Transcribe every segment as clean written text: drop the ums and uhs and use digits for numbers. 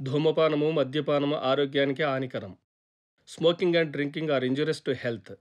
ధూమపానము, మద్యపానము ఆరోగ్యానికి హానికరం. Smoking and drinking are injurious to health.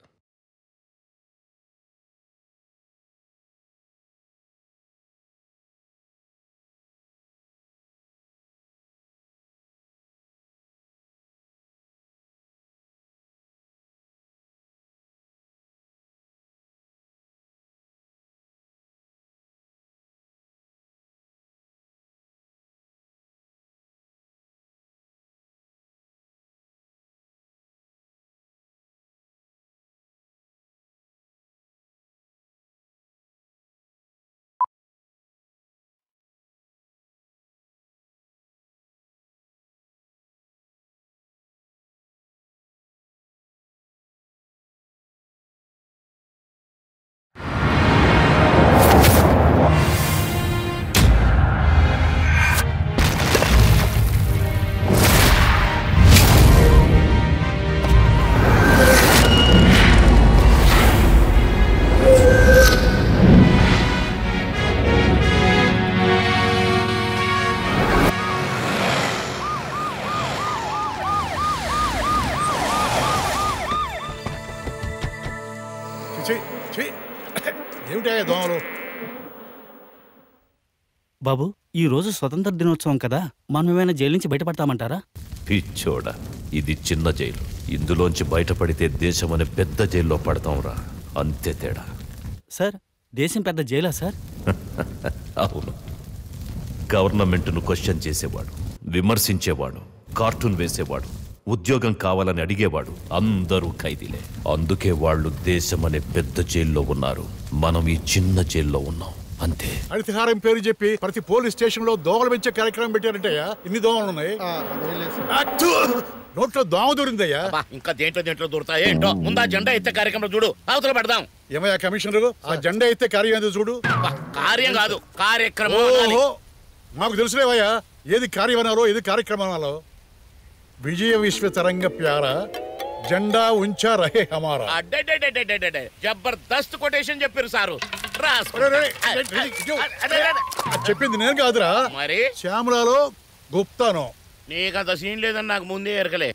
బాబు, ఈ రోజు స్వతంత్ర దినోత్సవం కదా, మనం ఏమైనా జైలు నుంచి బయటపడతామంటారా? పిచ్చోడా, ఇది చిన్న జైలు. ఇందులోంచి బయటపడితే దేశం అనే పెద్ద జైల్లో పడతాంరా, అంతే తేడా. సార్, దేశం పెద్ద జైలా సార్? అవును. గవర్నమెంట్ను క్వశ్చన్ చేసేవాడు, విమర్శించేవాడు, కార్టూన్ వేసేవాడు, ఉద్యోగం కావాలని అడిగేవాడు అందరూ ఖైదీలే. అందుకే వాళ్ళు దేశం అనే పెద్ద జైల్లో ఉన్నారు, మనం ఈ చిన్న జైల్లో ఉన్నాం, అంతే. హరితహారం పేరు చెప్పి ప్రతి పోలీస్ స్టేషన్ లో దోమలు పెంచే కార్యక్రమం పెట్టారంటయ్యా. ఇన్ని దోమలు ఉన్నాయి. నోట్లో దోమ దూరిందయ్యా. ఇంకా దేంట్లో దూరుతాయి ఏంటో. ముందా జెండా ఎత్తే కార్యక్రమం చూడు, అవతల పెడదాం. ఏమయ్యా కమిషనర్, ఆ జెండా ఎత్తే కార్యం ఏదో చూడు. కార్యం కాదు, కార్యక్రమం. మాకు తెలుసులేవయ్యా ఏది కార్యం అనాలో ఏది కార్యక్రమం అనాలో. విజయ విశ్వ తరంగ ప్యారా జెండా ఉంచా రహే హమారా. జబర్దస్త్ కొటేషన్ చెప్పారు సారు. చెప్పింది నేను కాదురా, మరి శ్యామలాలో గుప్తాను. నీకంత సీన్ లేదని నాకు ముందే ఎరకలే.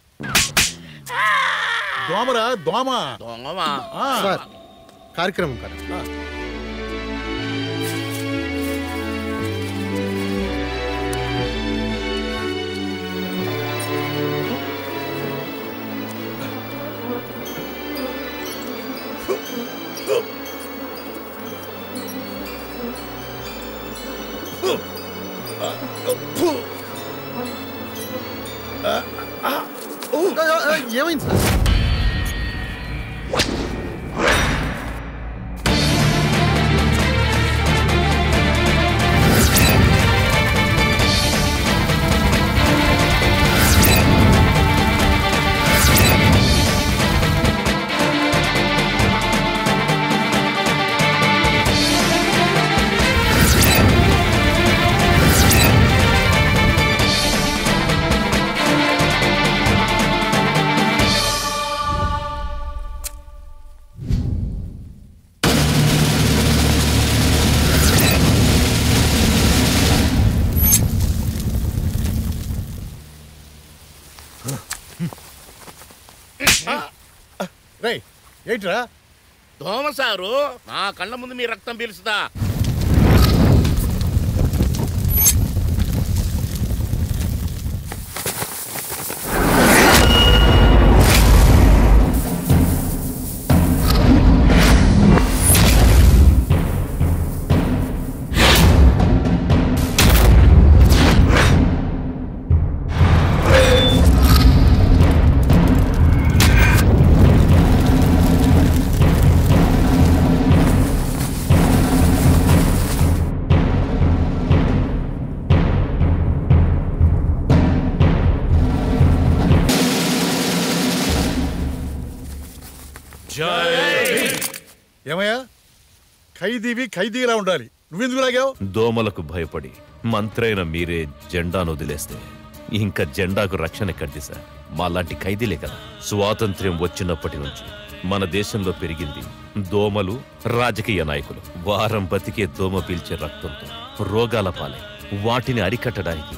దోమరా దోమ. దొంగమా కార్యక్రమం కదా. ఏమైంది సార్? ఏంట్రా దోమ సారు, నా కళ్ళ ముందు మీ రక్తం పీల్చుదా? ఏమయ్యా ఖైదీవి ఖైదీలా ఉండాలి, నువ్వెందుకు లాగావు? దోమలకు భయపడి మంత్రైన మీరే జెండాను వదిలేస్తే ఇంకా జెండాకు రక్షణ ఎక్కడిది సార్? మాలాంటి ఖైదీలే కదా. స్వాతంత్ర్యం వచ్చినప్పటి నుంచి మన దేశంలో పెరిగింది దోమలు, రాజకీయ నాయకులు. వారం బతికే దోమ పీల్చే రక్తంతో రోగాల పాలై వాటిని అరికట్టడానికి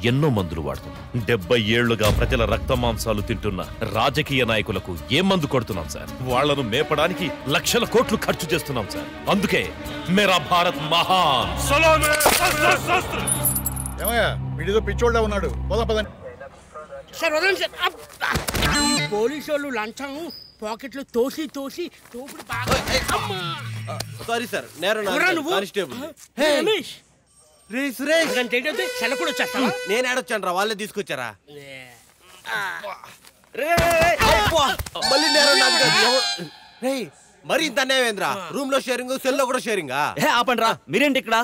ఎన్నో మందులు వాడుతున్నాం. 70 ఏళ్లుగా ప్రజల రక్త మాంసాలు తింటున్న రాజకీయ నాయకులకు ఏ మందు కొడుతున్నాం సార్? వాళ్లను మేపడానికి లక్షల కోట్లు ఖర్చు చేస్తున్నాం సార్. అందుకే మేరా భారత్ మహాన్. ఏమయ్యా వీడితో పిచ్చోళ్ళ ఉన్నాడు. పోదాం పదండి. Sir వదండి sir. పోలీసు వాళ్ళు లంచం పాకెట్లు తోసి తోసి తోపుడు బాగా. సారీ సార్, నేను కానిస్టేబుల్. రమేష్ రే సురేష్, చెల్ల కూడా వచ్చేస్తావా? నేను ఏడొచ్చాను రా, వాళ్ళే తీసుకొచ్చారా? మళ్ళీ రే మరి ఇంత అన్యాయమేంద్రా? రూమ్ లో షేరింగ్, సెల్ లో కూడా షేరింగ్. ఆపండి రా, మీరేంటి ఇక్కడ?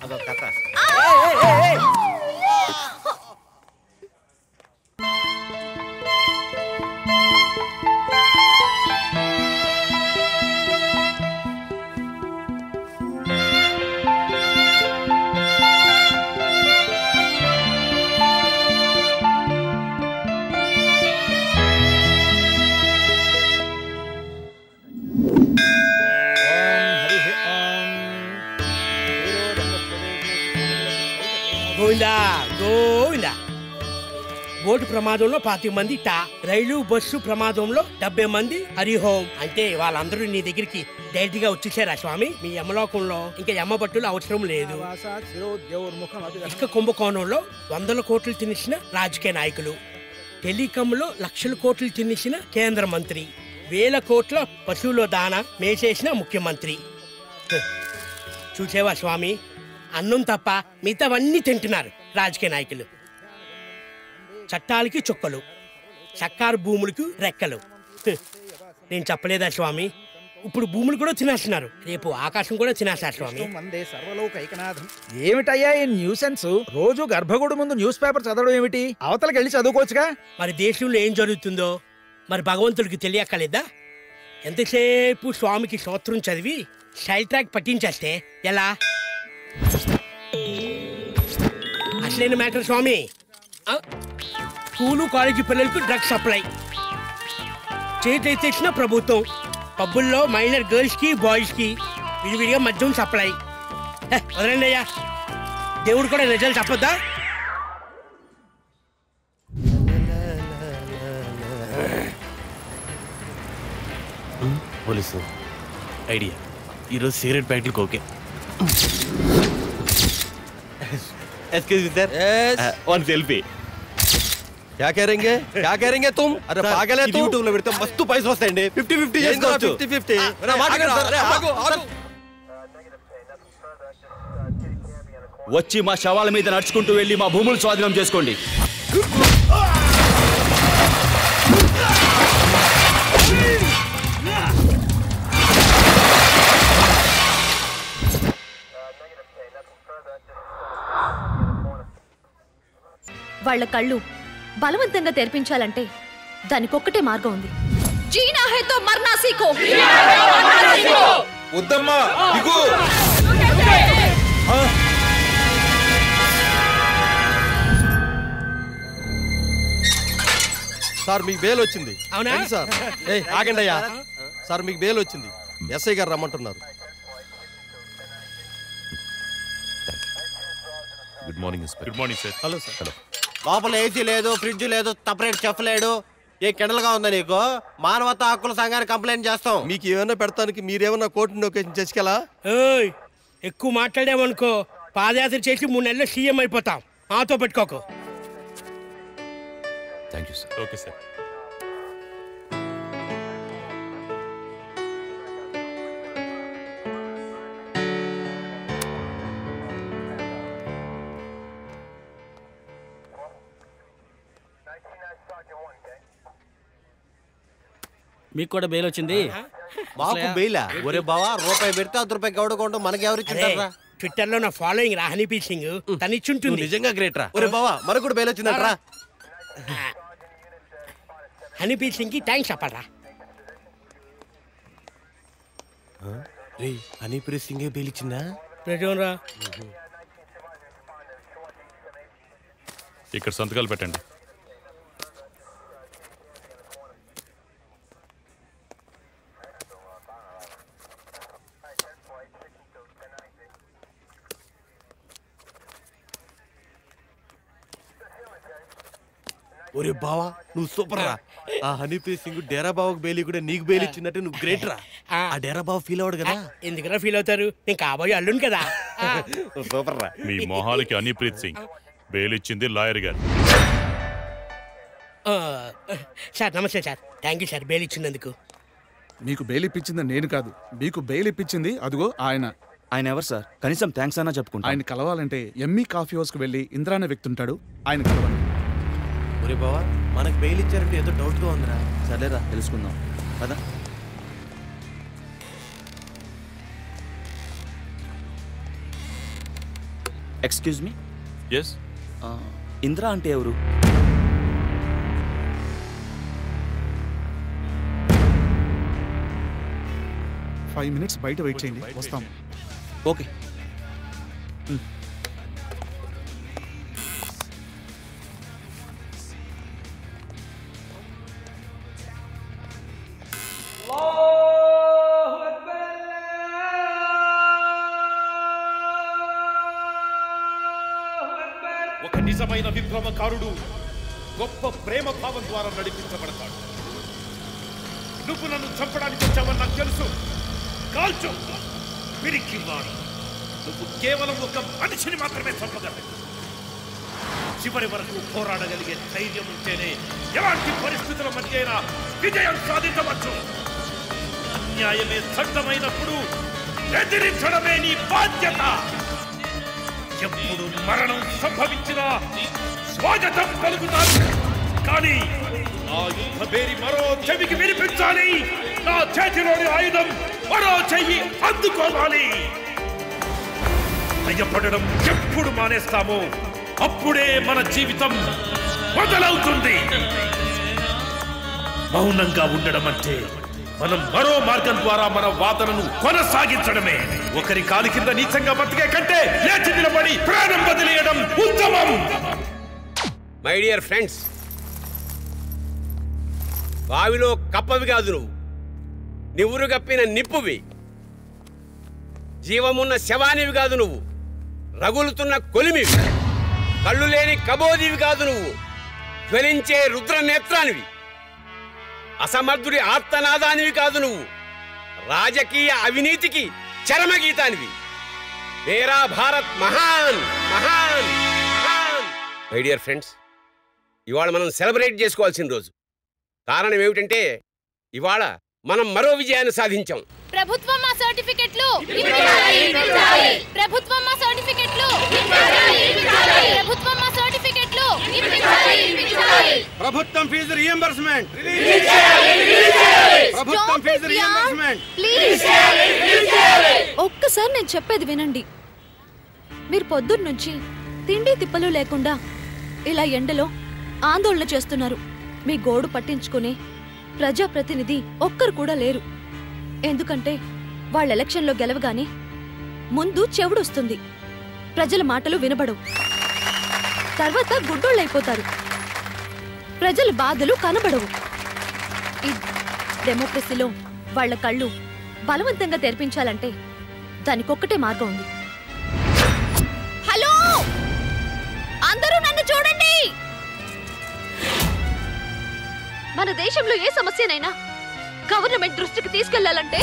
అదొక కథ. గోవిందా గోవిందా. బోటు ప్రమాదంలో 25 మంది రైలు బస్సు ప్రమాదంలో 70 మంది హరిహోం. అంటే వాళ్ళందరూ నీ దగ్గరికి డైరెక్ట్ గా వచ్చేసారా స్వామి? మీ యమలోకంలో ఇంకా యమ బట్టులు అవసరం లేదు. ఇసుక కుంభకోణంలో 100 కోట్లు తినేసిన రాజకీయ నాయకులు, టెలికాంలో లక్షల కోట్లు తినేసిన కేంద్ర మంత్రి, 1000 కోట్ల పశువుల దాన మేసేసిన ముఖ్యమంత్రి. చూసేవా స్వామి, అన్నం తప్ప మిగతావన్నీ తింటున్నారు రాజకీయ నాయకులు. చట్టాలకి చుక్కలు, సర్కారు భూములకు రెక్కలు. నేను చెప్పలేదా స్వామి? ఇప్పుడు భూములు కూడా తినేస్తున్నారు, రేపు ఆకాశం కూడా తినేస్తారు స్వామి. ఏమిటయ్యా ఈ న్యూసెన్స్? రోజు గర్భగుడి ముందు న్యూస్ పేపర్ చదవడం ఏమిటి? అవతలకి వెళ్ళి చదువుకోవచ్చుగా. మరి దేశంలో ఏం జరుగుతుందో మరి భగవంతుడికి తెలియక్కలేదా? ఎంతసేపు స్వామికి స్తోత్రం చదివి సైడ్ ట్రాక్ పట్టించేస్తే ఎలా? అసలైన మ్యాటర్ స్వామి, స్కూలు కాలేజీ పిల్లలకు డ్రగ్స్ సప్లై చేసిన ప్రభుత్వం, పబ్బుల్లో మైనర్ గర్ల్స్ కి బాయ్స్ కి విడివిడిగా మద్యం సప్లై. వదలండి అయ్యా, దేవుడు కూడా నిజాలు చెప్పొద్దా? పోలీసు ఐడియా, ఈరోజు సిగరెట్ ప్యాకెట్లకు okay. Excuse me sir, one selfie. क्या करेंगे तुम? अरे पागल है तू? यूट्यूब లో పెడితే మస్తు పైసలు వస్తాయండి. 50-50 చేసుకోవచ్చు. 50-50 వచ్చి మా శవాల మీద నడుచుకుంటూ వెళ్ళి మా భూములు స్వాధీనం చేసుకోండి. వాళ్ళ కళ్ళు బలవంతంగా తెరిపించాలంటే దానికొక్కటే మార్గం ఉంది. జీనా హై తో మర్నా సీఖో. వద్దమ్మా, దిగు. సార్ మీకు బెయిల్ వచ్చింది. అవునా సార్? ఆగండి అయ్యా. సార్ మీకు బెయిల్ వచ్చింది, ఎస్ఐ గారు రమ్మంటున్నారు. Good morning inspector. Good morning sir. Hello sir. Hello. లోపల ఏసీ లేదు, ఫ్రిడ్జ్ లేదు, సపరేట్ చెఫ్ లేడు. ఏ కెండలుగా ఉందా నీకు? మానవతా హక్కుల సంఘానికి కంప్లైంట్ చేస్తాం. మీకు ఏమైనా పెడతానికి మీరేమన్నా కోర్టు నొకేషన్ చేసుకెలా? ఎక్కువ మాట్లాడామనుకో పాదయాత్ర చేసి 3 నెలల్లో సీఎం అయిపోతాం. మాతో పెట్టుకోకు. Thank you sir. Okay sir. మీకు కూడా బెయిల్ వచ్చింది. మాకు బెయిలా? ఒరే బావా, రూపాయి పెడితే 10 రూపాయి గౌడకుంటూ మనకి ఎవరు ఇచ్చింటారా? ట్విట్టర్ లో నా ఫాలోయింగ్ రా హనీపీ సింగ్, తనిచ్చుంటుంది. నిజంగా గ్రేట్ రా. ఒరే బావా, మనకు కూడా బెయిల్ వచ్చిందంటరా. హనీపీ సింగ్ కి థ్యాంక్స్ చెప్పరా. హనీపీ సింగ్ బెయిల్ ఇచ్చిందా? ప్రజోన్ రా. ఇక్కడ సంతకాలు పెట్టండి. ఒరే బావా నువ్వు సూపర్ రా. ఆ హనీప్రీత్ సింగ్ డేరా బావకు బెయిల్ కూడా నీకు బెయిల్ ఇచ్చినట్టు నువ్వు గ్రేట్ రా. ఆ డేరా బావ ఫీల్ అవ్వడు కదా? ఎందుకలా ఫీల్ అవుతారు? నేను కాబోయే అల్లును కదా. సూపర్ రా. మీ మొహాలకి హనీప్రీత్ సింగ్ బెయిల్ ఇచ్చింది లాయర్ గారు. సార్ నమస్తే sir. Thank you sir bail ఇచ్చినందుకు. మీకు బెయిల్ ఇప్పించింది నేను కాదు, మీకు బెయిల్ ఇప్పించింది అదిగో ఆయన. ఆయన ఎవరు సార్? కనీసం థ్యాంక్స్ అన్నా చెప్పుకుంటా. ఆయన కలవాలంటే ఎమ్మీ కాఫీ హౌస్కి వెళ్ళి ఇంద్రా అనే వ్యక్తి ఉంటాడు, ఆయన కలవాలి. ఒరే బావా మనకు బెయిల్ ఇచ్చారంటే ఏదో డౌట్గా ఉందిరా. సరేరా తెలుసుకుందాం కదా. Excuse me. ఎస్. ఇంద్రా అంటే ఎవరు? ఫైవ్ మినిట్స్ బయట వెయిట్ చేయండి, వస్తాం. ఓకే. ఒక నిజమైన విప్లవకారుడు గొప్ప ప్రేమ భావం ద్వారా నడిపించబడతాడు. నువ్వు నన్ను చంపడానికి వచ్చావని నాకు తెలుసు. కాల్చు పిరికివాడు. నువ్వు కేవలం ఒక మనిషిని మాత్రమే చంపగలవు. చివరి వరకు పోరాడగలిగే ధైర్యం ఉంటేనే ఎలాంటి పరిస్థితుల మధ్య అయినా విజయం సాధించవచ్చు. అన్యాయమే సత్యమైనప్పుడు ఎదిరించడమే నీ బాధ్యత. ఎప్పుడు మరణం సంభవించినా స్వాగతం పలుకుతాను, కానీ ఆ యుద్ధ పేరి మరో చెవికి వినిపించాలి. నా చేతిలోని ఆయుధం మరో చెయ్యి అందుకోవాలి. భయపడడం ఎప్పుడు మానేస్తామో అప్పుడే మన జీవితం మొదలవుతుంది. మౌనంగా ఉండడం అంటే మనం మరో మార్గం ద్వారా మన వాదనను కొనసాగించడమే. ఒకరి కాలి కింద నీచంగా బతికే కంటే లేచి నిలబడి ప్రాణం వదిలేయడం ఉత్తమం. మై డియర్ ఫ్రెండ్స్, బావిలో కప్పవి కాదు నువ్వు, నివురు గప్పిన నిప్పువి. జీవమున్న శవానివి కాదు నువ్వు, రగులుతున్న కొలిమివి. కళ్ళు లేని కబోదివి కాదు నువ్వు, జ్వలించే రుద్ర నేత్రానివి. అసమర్థుడి ఆర్తనాదానివి కాదు నువ్వు, రాజకీయ అవినీతికి చరమగీతానివి. మేరా భారత్ మహాన్ మహాన్ మహాన్. మై డియర్ ఫ్రెండ్స్, ఇవాళ మనం సెలబ్రేట్ చేసుకోవాల్సిన రోజు. కారణం ఏమిటంటే ఇవాళ మనం మరో విజయాన్ని సాధించాం. ప్రభుత్వం మా సర్టిఫికెట్లు, ప్రభుత్వం మా సర్టిఫికెట్లు, ప్రభుత్వం మా సర్టిఫికెట్లు, ప్రభుత్వం ఫీజు రీయింబర్స్మెంట్, ప్రభుత్వం ఫీజు రీయింబర్స్మెంట్. ఒక్కసారి నేను చెప్పేది వినండి. మీరు పొద్దున్న నుంచి తిండి తిప్పలు లేకుండా ఇలా ఎండలో ఆందోళన చేస్తున్నారు. మీ గోడు పట్టించుకునే ప్రజాప్రతినిధి ఒక్కరు కూడా లేరు. ఎందుకంటే వాళ్ళ ఎలక్షన్లో గెలవగానే ముందు చెవుడొస్తుంది, ప్రజల మాటలు వినబడవు. తర్వాత గుడ్డోళ్ళైపోతారు, ప్రజల బాధలు కనబడవు. ఈ డెమోక్రసీలో వాళ్ళ కళ్ళు బలవంతంగా తెరిపించాలంటే దానికొక్కటే మార్గం ఉంది. హలో, అందరూ నన్ను చూడండి. మన దేశంలో ఏ సమస్యనైనా గవర్నమెంట్ దృష్టికి తీసుకెళ్లాలంటే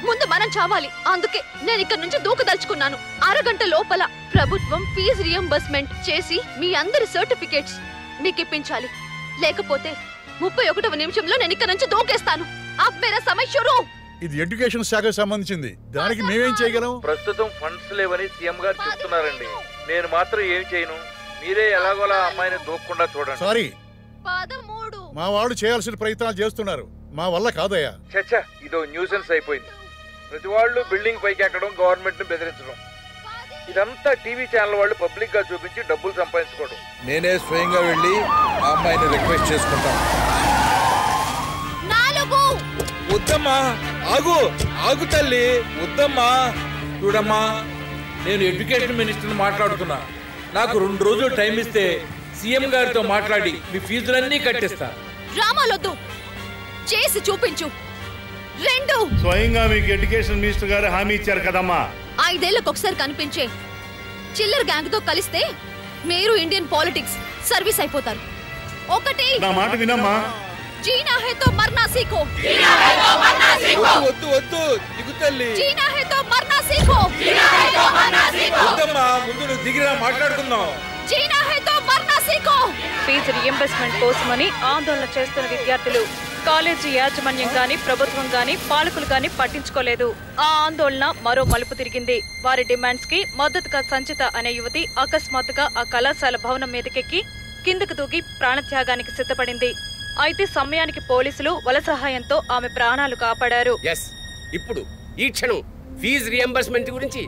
ముందు మనం చావాలి. అందుకే నేను ఇక్కడ నుంచి దూకదలుచుకున్నాను. అరగంట లోపల ప్రభుత్వం ఫీజు రియంబర్స్మెంట్ చేసి మీ అందరి సర్టిఫికేట్స్ మీకు ఇప్పించాలి. లేకపోతే 31వ నిమిషంలో నేను ఇక్కడ నుంచి దూకేస్తాను. అబ్ మేరా సమయ్ షురూ. ఇది ఎడ్యుకేషన్ శాఖకు సంబంధించింది, దానికి మేమేం చేయగలం? ప్రస్తుతం ఫండ్స్ లేవని సీఎం గారు చెప్తున్నారండి. నేను మాత్రం ఏం చేయను, మీరే ఎలాగోలా అమ్మాయిని దూక్కుండా చూడండి. సారీ, మా వాళ్ళు చేయాల్సిన ప్రయత్నాలు చేస్తున్నారు, మా వల్ల కాదయ్యా. చచ్చా, ఇదో న్యూసెన్స్ అయిపోయింది. ప్రతి వాళ్ళు బిల్డింగ్ పైకి ఎక్కడం, గవర్నమెంట్ ను బెదిరించడం, ఇదంతా టీవీ ఛానల్ వాళ్ళు పబ్లిక్ గా చూపించి డబ్బులు సంపాదించుకోవడం. నేనే స్వయంగా వెళ్ళి ఆ అమ్మాయిని రిక్వెస్ట్ చేసుకుంటాను. వద్దమ్మా, ఆగు ఆగు తల్లి, వద్దమ్మా. చూడమ్మా, నేను ఎడ్యుకేషన్ మినిస్టర్ని మాట్లాడుతున్నా. నాకు 2 రోజులు టైం ఇస్తే సీఎం గారితో మాట్లాడి మీ ఫీజులన్నీ కట్టిస్తా. డ్రామాలొద్దు, చేసి చూపించు. 2 స్వయంగా మీకు ఎడ్యుకేషన్ మినిస్టర్ గారు హామీ ఇచ్చారు కదమ్మా. 5 ఏళ్లకు ఒకసారి కనిపించే చిల్లర్ గ్యాంగ్ తో కలిస్తే మీరు ఇండియన్ పాలిటిక్స్ సర్వీస్ అయిపోతారు. ఒకటి. నా మాట వినమ్మా. జీనా హై తో మర్నా సీఖో. వద్దు వద్దు దిగు తల్లి. జీనా హై తో మర్నా సీఖో. వద్దమ్మా, ముందు నువ్వు దిగిరా మాట్లాడుకుందాం. జీనా హై తో మర్నా సీఖో. ఫీజు రియంబర్స్మెంట్ కోసమని ఆందోళన చేస్తున్న విద్యార్థులు కాలేజీ యాజమాన్యం గాని, ప్రభుత్వం గాని, పాలకులు గాని పట్టించుకోలేదు. ఆ ఆందోళన మరో మలుపు తిరిగింది. వారి డిమాండ్స్ కి మద్దతుగా సంచిత అనే యువతి అకస్మాత్తుగా ఆ కళాశాల భవనం మీదకెక్కి కిందకు దూకి ప్రాణత్యాగానికి సిద్ధపడింది. అయితే సమయానికి పోలీసులు వల సహాయంతో ఆమె ప్రాణాలు కాపాడారు. ఇప్పుడు ఈ క్షణం ఫీజు రియంబర్స్మెంట్ గురించి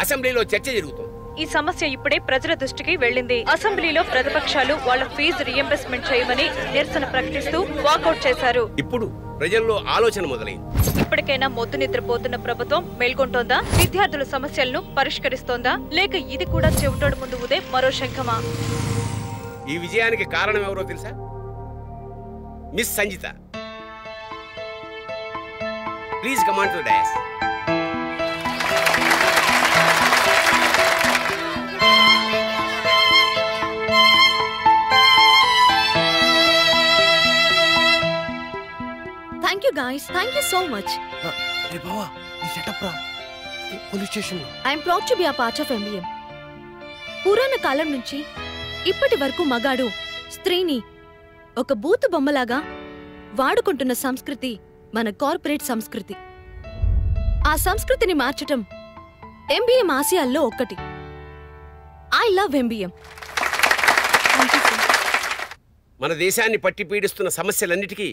అసెంబ్లీలో చర్చ జరుగుతుంది. ఈ సమస్య ఇప్పుడే ప్రజల దృష్టికి వెళ్లింది. అసెంబ్లీలో ప్రతిపక్షాలు వాళ్ళ ఫీజు రియంబర్స్మెంట్ చేయమని నిరసన ప్రకటిస్తూ వాకౌట్ చేశారు. ఇప్పుడు ప్రజల్లో ఆలోచన మొదలైంది. ఇప్పటికైనా మొద్దు నిద్రపోతున్న ప్రభుత్వం మేల్కొంటోందా? విద్యార్థుల సమస్యలను పరిష్కరిస్తోందా? లేక ఇది కూడా చెవిటోడు ముందు ఉదే మరో శంఖమా? ఈ విజయానికి కారణం ఎవరో తెలుసా? Miss Sanjitha. Please come on to the dais. Thank you guys. Thank you so much. రే బావా, ఈ సెటప్ రా పోలీస్ స్టేషన్ లో. I am proud to be a part of MBM. పురాణ కాలం నుంచి ఇప్పటి వరకు మగాడు స్త్రీని ఒక బూతు బొమ్మలాగా వాడుకుంటున్న సంస్కృతి మన కార్పొరేట్ సంస్కృతి. ఆ సంస్కృతిని మార్చటం MBM ఆశయాల్లో ఒక్కటి. I love MBM. మన దేశాన్ని పట్టి పీడిస్తున్న సమస్యలన్నిటికీ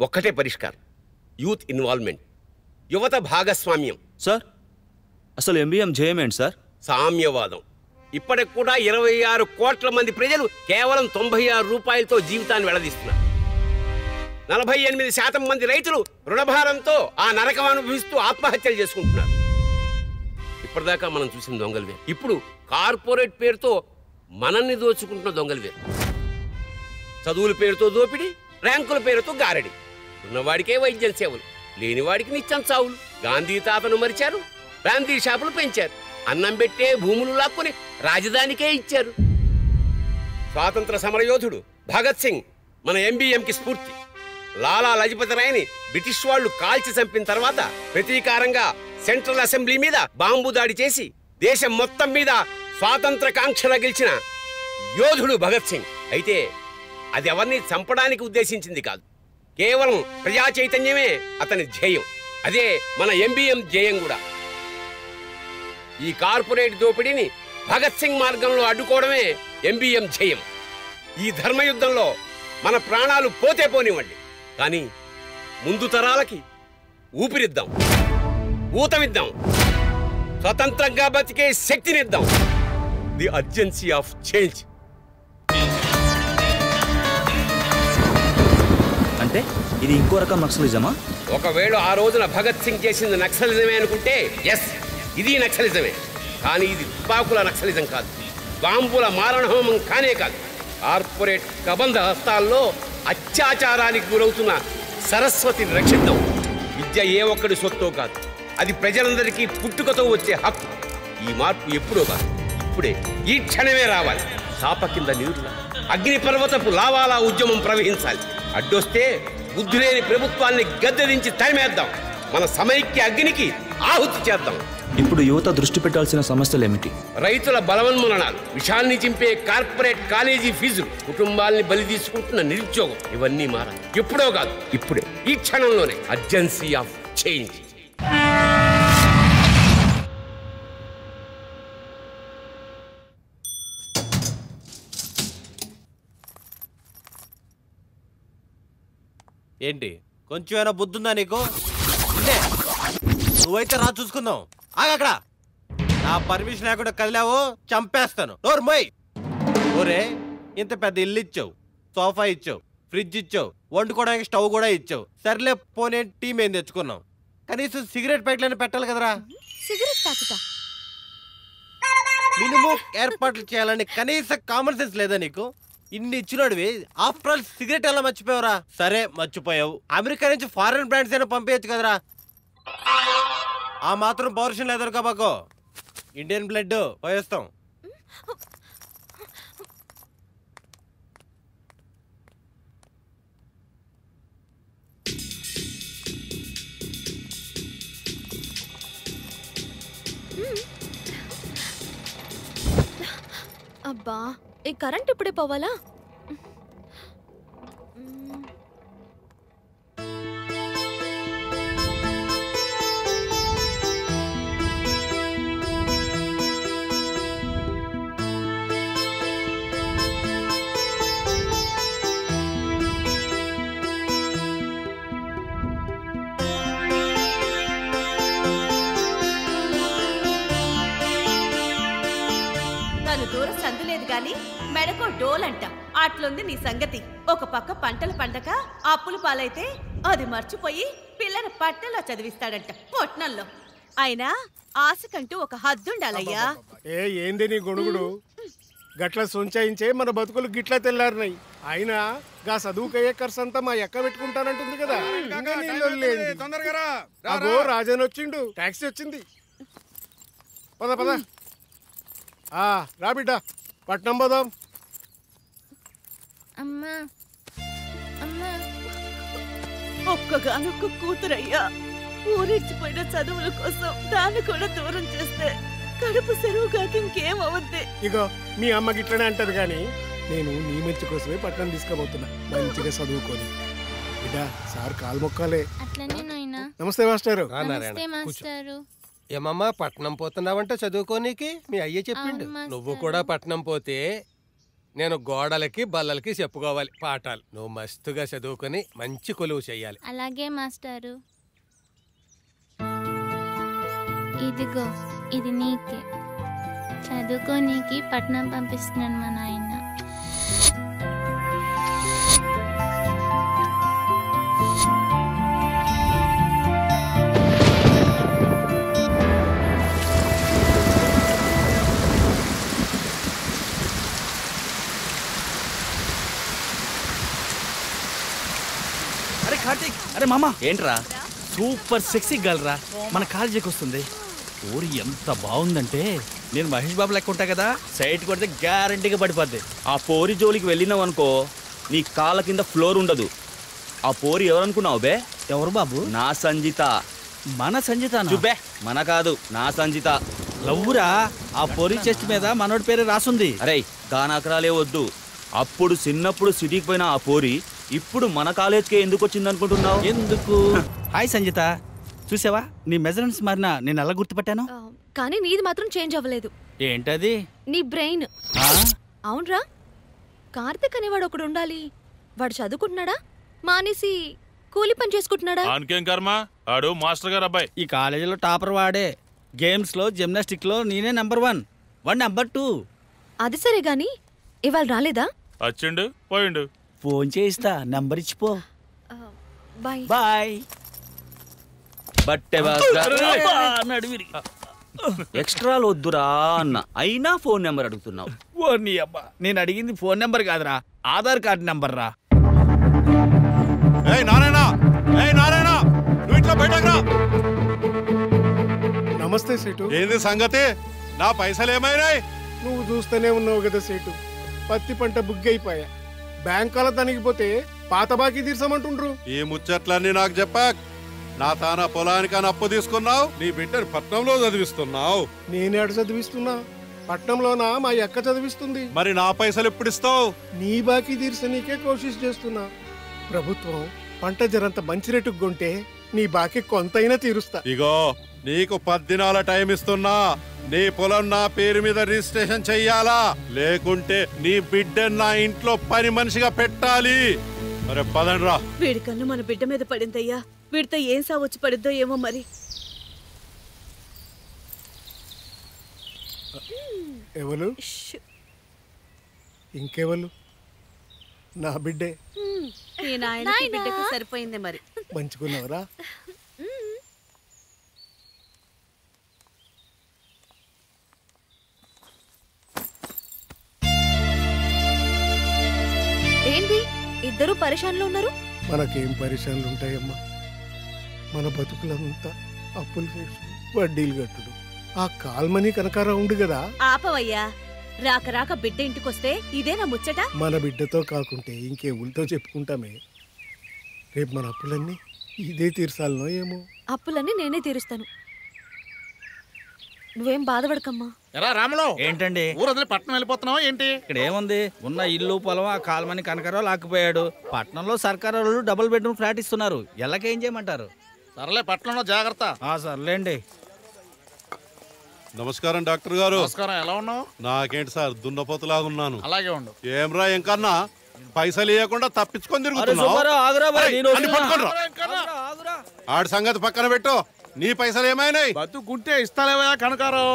ఒక్కటే పరిష్కారం: యూత్ ఇన్వాల్వ్మెంట్, యువత భాగస్వామ్యం. సార్, అసలు MBM జయమేంటి సార్? సామ్యవాదం. ఇప్పటికి కూడా 26 కోట్ల మంది ప్రజలు కేవలం 96 రూపాయలతో జీవితాన్ని వెళ్లదీస్తున్నారు. 48% మంది రైతులు రుణభారంతో ఆ నరకం అనుభవిస్తూ ఆత్మహత్యలు చేసుకుంటున్నారు. ఇప్పటిదాకా మనం చూసిన దొంగలు వేరు. ఇప్పుడు కార్పొరేట్ పేరుతో మనల్ని దోచుకుంటున్న దొంగలు వేరు. చదువుల పేరుతో దోపిడి, ర్యాంకుల పేరుతో గారడి. ఉన్నవాడికే వైద్యం సేవలు, లేనివాడికి నిత్యం చావులు. గాంధీ తాతను మరిచారు, బ్రాందీ షాపులు పెంచారు, అన్నం పెట్టే భూములు లాక్కుని రాజధానికే ఇచ్చారు. స్వాతంత్ర సమరయోధుడు భగత్ సింగ్ మన MBMకి స్ఫూర్తి. లాలా లజపతి రాయ్ని బ్రిటిష్ వాళ్లు కాల్చి చంపిన తర్వాత ప్రతీకారంగా సెంట్రల్ అసెంబ్లీ మీద బాంబు దాడి చేసి దేశం మొత్తం మీద స్వాతంత్ర కాంక్షగా గెలిచిన యోధుడు భగత్ సింగ్. అయితే అది ఎవరిని చంపడానికి ఉద్దేశించింది కాదు, కేవలం ప్రజా చైతన్యమే అతని ధ్యేయం. అదే మన MBM ధ్యేయం కూడా. ఈ కార్పొరేట్ దోపిడీని భగత్ సింగ్ మార్గంలో అడ్డుకోవడమే MBM ధ్యేయం. ఈ ధర్మయుద్ధంలో మన ప్రాణాలు పోతే పోనివ్వండి, కానీ ముందు తరాలకి ఊపిరిద్దాం, ఊతమిద్దాం, స్వతంత్రంగా బతికే శక్తినిద్దాం. The urgency of change. అంటే ఇది ఇంకో రకం నక్సలిజమా? ఒకవేళ ఆ రోజున భగత్ సింగ్ చేసింది నక్సలిజమే అనుకుంటే ఎస్, ఇది నక్సలిజమే. కానీ ఇది తుపాకుల నక్సలిజం కాదు, బాంబుల మారణహోమం కానే కాదు. కార్పొరేట్ కబంధ హస్తాల్లో అత్యాచారానికి గురవుతున్న సరస్వతిని రక్షిద్దాం. విద్య ఏ ఒక్కడి సొత్తో కాదు, అది ప్రజలందరికీ పుట్టుకతో వచ్చే హక్కు. ఈ మార్పు ఎప్పుడో కాదు, ఇప్పుడే, ఈ క్షణమే రావాలి. చాప కింద నీరులా, అగ్నిపర్వతపు లావాలా ఉద్యమం ప్రవహించాలి. అడ్డొస్తే బుద్ధులేని ప్రభుత్వాన్ని గద్దెదించి తరిమేద్దాం. మన సమైక్య అగ్నికి ఆహుతి చేద్దాం. ఇప్పుడు యువత దృష్టి పెట్టాల్సిన సమస్యలు ఏమిటి? రైతుల బలవన్మరణాలు, విషాన్ని చింపే కార్పొరేట్ కాలేజీ ఫీజులు, కుటుంబాల్ని బలి తీసుకుంటున్న నిరుద్యోగం, ఇవన్నీ మారాలి. ఎప్పుడో కాదు, ఇప్పుడే, ఈ క్షణంలోనే. Urgency of change. ఏంటి, కొంచెమైనా బుద్ధుందా నీకు? నువ్వైతే రా చూసుకుందాం. ఆగక్కడ, నా పర్మిషన్ లేకుండా కదిలావో చంపేస్తాను. నోర్మోయ్. ఓరే, ఇంత పెద్ద ఇల్లు ఇచ్చావు, సోఫా ఇచ్చావు, ఫ్రిడ్జ్ ఇచ్చావు, వండుకోవడానికి స్టవ్ కూడా ఇచ్చావు. సర్లే పోనీ టీం ఏం తెచ్చుకున్నాం, కనీసం సిగరెట్ ప్యాకెట్లని పెట్టాలి కదరా. సిగరెట్ ప్యాకెటా? మినిమం ఏర్పాట్లు చేయాలని కనీస కామన్ సెన్స్ లేదా నీకు? ఇన్ని ఇచ్చినోడివి ఆఫ్టర్ ఆల్ సిగరెట్ ఎలా మర్చిపోయావురా? సరే మర్చిపోయావు, అమెరికా నుంచి ఫారెన్ బ్రాండ్స్ అయినా పంపించచ్చు కదరా. ఆ మాత్రం పౌరుషం లేదరు కాబోకో. Indian blood పోయేస్తాం. అబ్బా ఈ కరెంట్ ఇప్పుడే పోవాలా? దూరం సందు లేదు గాని మెడకో డోలంట. అట్లుంది నీ సంగతి. ఒక పక్క పంటల పండగ అప్పులు పాలైతే అది మర్చిపోయి పిల్లని పట్టణంలో చదివిస్తాడంట పట్నంలో. అయినా ఆశకంటూ ఒక హద్దుండాలయ్యా. ఏంది నీ గొడుగుడు? గట్ల సొంచాయించే మన బతుకులు గిట్లా తెల్లారినాయి. అయినా గా చదువుకయ్యే ఖర్చు అంతా మా ఎక్క పెట్టుకుంటానంటుంది కదా. అగో రాజన్ వచ్చిండు, టాక్సీ వచ్చింది. పద పద రా బిడ్డ, పట్నం పోదాం. ఒక్కగానొక్క కూతురయ్యా. ఊరిచ్చిపోయిన చదువుల కోసం దాన్ని కూడా దూరం చేస్తే కడుపు సెరువు కాక ఇంకేమవుద్ది? ఇగో మీ అమ్మ గిట్లనే అంటది గాని నేను నీ మంచి కోసమే పట్నం తీసుకుపోతున్నా. మంచిగా చదువుకొని బిడ్డ. సార్ కాలు మొక్కాలే. నమస్తే మాస్టారు. ఏమమ్మా పట్నం పోతున్నావంట చదువుకోనీకి? మీ అయ్య చెప్పిండు. నువ్వు కూడా పట్నం పోతే నేను గోడలకి బల్లలకి చెప్పుకోవాలి పాఠాలు. నువ్వు మస్తుగా చదువుకొని మంచి కొలువు చెయ్యాలి. అలాగే మాస్టారు. ఇదిగో ఇది నీకే. చదువుకోనీకి పట్నం పంపిస్తున్నాను మా నాయన. కార్తీక్, అరే మామ ఏంట్రా సూపర్ సెక్సీ గర్ల్ రా, మన కాలేజీకి వస్తుంది. ఊరి ఎంత బాగుందంటే నేను మహేష్ బాబు లెక్క ఉంటా కదా, సైట్ కొడితే గ్యారంటీగా పడిపోద్ది. ఆ పోరి జోలికి వెళ్ళినావు అనుకో నీ కాళ్ళ కింద ఫ్లోర్ ఉండదు. ఆ పోరి ఎవరనుకున్నావు బే? ఎవరు బాబు? నా సంజిత. మన సంజిత చూబే, మన కాదు నా సంజిత. లవ్వురా, ఆ పోరి చెస్ట్ మీద మనోడి పేరు రాసుంది. అరే గానాకరాలే వద్దు. అప్పుడు చిన్నప్పుడు సిటీకి పోయిన ఆ పోరి ఇప్పుడు మన కాలేజ్కే ఎందుకు వచ్చింది అనుకుంటున్నావు? ఎందుకు? హాయ్ సంజిత, చూసావా నీ మెజర్మెంట్స్ మారినా నేను ఎలా గుర్తుపట్టాను? కానీ నీది మాత్రం చేంజ్ అవ్వలేదు. ఏంటది? నీ బ్రెయిన్. అవునరా, కార్తిక్ అనేవాడు ఒకడు ఉండాలి. వాడు చదువుకుంటున్నాడా మానేసి కూలి పని చేసుకుంటున్నాడా? ఆన్కేం కర్మ, ఆడు మాస్టర్ గారు అబ్బాయి. ఈ కాలేజీలో టాపర్ వాడే. గేమ్స్ లో జిమ్నాస్టిక్ లో నేనే నెంబర్ 1, వాడు నెంబర్ 2. అది సరే గాని ఇవాళ రాలేదా? వచ్చిండు పోయిండు. ఫోన్ చేయిస్తా, నంబర్ ఇచ్చిపో. Bye bye. బట్టే ఎక్స్ట్రాలు వద్దురా అన్న, అయినా ఫోన్ నెంబర్ అడుగుతున్నావు. ఓ నీ అబ్బా, నేను అడిగింది ఫోన్ నెంబర్ కాదురా, ఆధార్ కార్డు నెంబర్ రా. నమస్తే సేటు. ఏంది సంగతి? నా పైసలు ఏమైనాయి? నువ్వు చూస్తూనే ఉన్నావు కదా సేటు, పత్తి పంట బుగ్గైపోయా. బ్యాంకాల తనిగిపోతే పాత బాకీ తీర్చమంటుండ్రు. ఈ ముచ్చట్లన్నీ నాకు చెప్పాక్. నా తానా పొలానికని అప్పు తీసుకున్నావు, నీ బిడ్డను పట్నంలో చదివిస్తున్నావు. నేనేడు చదివిస్తున్నా? పట్నంలోనా మా అక్క చదివిస్తుంది. మరి నా పైసలు ఎప్పుడు ఇస్తావు? నీ బాకీ తీర్చనీకే కోషిష్ చేస్తున్నా. ప్రభుత్వం పంట జరంత మంచి రేటుకు కొంటే నీ బాకీ కొంతైనా తీరుస్తా. ఇగో నీకు 10 దినాల టైం ఇస్తున్నా. నీ పొలం నా పేరు మీద రిజిస్ట్రేషన్ చెయ్యాలా, లేకుంటే నీ బిడ్డను నా ఇంట్లో పని మనిషిగా పెట్టాలి. మరి పదండ్రా. వీడి కన్ను మన బిడ్డ మీద పడిందయ్యా. వీడితో ఏం సావొచ్చి పడిద్దో ఏమో మరి. ఎవరు? ఇంకెవరు? నా బిడ్డే. ఈ నాయనకి బిడ్డకు సరిపోయింది మరి. మంచుకున్నావరా? ఏంటి ఇద్దరు పరిశాన్లో ఉన్నారు? మనకేం పరిశాన్లు ఉంటాయమ్మా, మన బతుకులంతా అప్పులు చేసు వడ్డీలు కట్టుడు. ఆ కాల్మనీ కనకారా ఉండు కదా. ఆపవయ్యా, రాక రాక బిడ్డ ఇంటికొస్తే ఇదేనా ముచ్చట? మన బిడ్డతో కాకుంటే ఇంకేవులతో చెప్పుకుంటామే. రేపు మన అప్పులన్నీ ఇదే తీర్చాలనో ఏమో. అప్పులన్నీ నేనే తీరుస్తాను. నువ్వేం బాధపడకమ్మా. ఎరా రాములు, ఏంటండి ఊరు వదిలి పట్నం వెళ్ళిపోతున్నావు ఏంటి? ఇక్కడ ఏముంది, ఉన్న ఇల్లు పొలం ఆ కాలమని కనకరావు లాక్కుపోయాడు. పట్నంలో సర్కారు వాళ్ళు డబుల్ బెడ్రూమ్ ఫ్లాట్ ఇస్తున్నారు. ఎల్లకేం చేయమంటారు? సర్లే, పట్నంలో జాగ్రత్త. సర్లేండి. నమస్కారం డాక్టర్ గారు. నమస్కారం. ఎలా ఉన్నావు? నాకేంటి సార్, దున్నపోతులాగున్నాను. అలాగే ఉండు. ఏమ్రా ఇంకన్నా పైసలు ఇవ్వకుండా తప్పించుకొని తిరుగుతున్నావు. ఆడి సంగతి పక్కన పెట్టు. నీ పైసలు ఏమైనాయి? బతుకుంటే ఇస్తాలేవా కనకారు.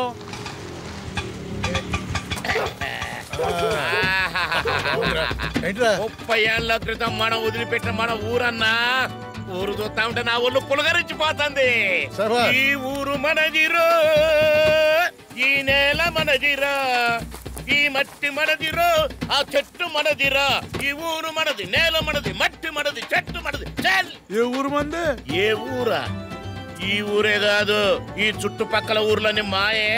30 ఏళ్ల క్రితం మనం వదిలిపెట్టిన మన ఊరన్నా ఊరు చూస్తా ఉంటే నా ఊళ్ళు పులగరించిపోతుంది. ఈ ఊరు మనదిరో, ఈ నేల మనదిరా, ఈ మట్టి మనదిరో, ఆ చెట్టు మనదిరా. ఈ ఊరు మనది, నేల మనది, మట్టి మనది, చెట్టు మనది. ఏ ఊరు మంది? ఏ ఊరా? ఈ ఊరే కాదు, ఈ చుట్టుపక్కల ఊర్లని మాయే.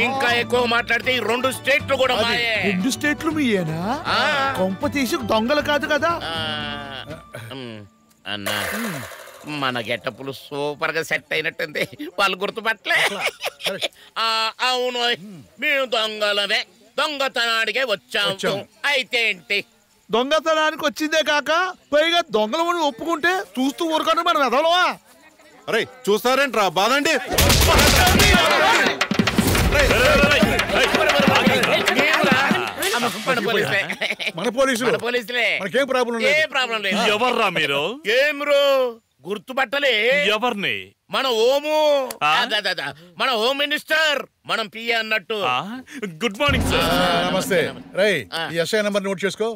ఇంకా ఎక్కువ మాట్లాడితే ఈ 2 స్టేట్లు కూడా మాయే. 2 స్టేట్లు మీయేనా? కొంప తీసి దొంగలు కాదు కదా? అన్నా, మన గెటప్పులు సూపర్ గా సెట్ అయినట్టుంది. వాళ్ళు గుర్తుపట్టలే. అవును, మేము దొంగలమే, దొంగతనానికే వచ్చాము. అయితే ఏంటి? దొంగతనానికి వచ్చిందే కాక పైగా దొంగలు ఒప్పుకుంటే చూస్తూ ఊరుకొని మనం ఎదలవా? అరే చూస్తారేంట్రా, బాదండి. మన పోలీసులే. మనకేం ప్రాబ్లం లేదు. ఏ ప్రాబ్లం లేదు. ఎవర్రా మీరు? ఏం రో గుర్తుపట్టలే? ఎవరిని? మన హోము, మన హోమ్ మినిస్టర్, మనం పిఏ అన్నట్టు. Good morning sir. నమస్తే. రై, ఈ ఎస్ఐ నంబర్ నోట్ చేసుకో.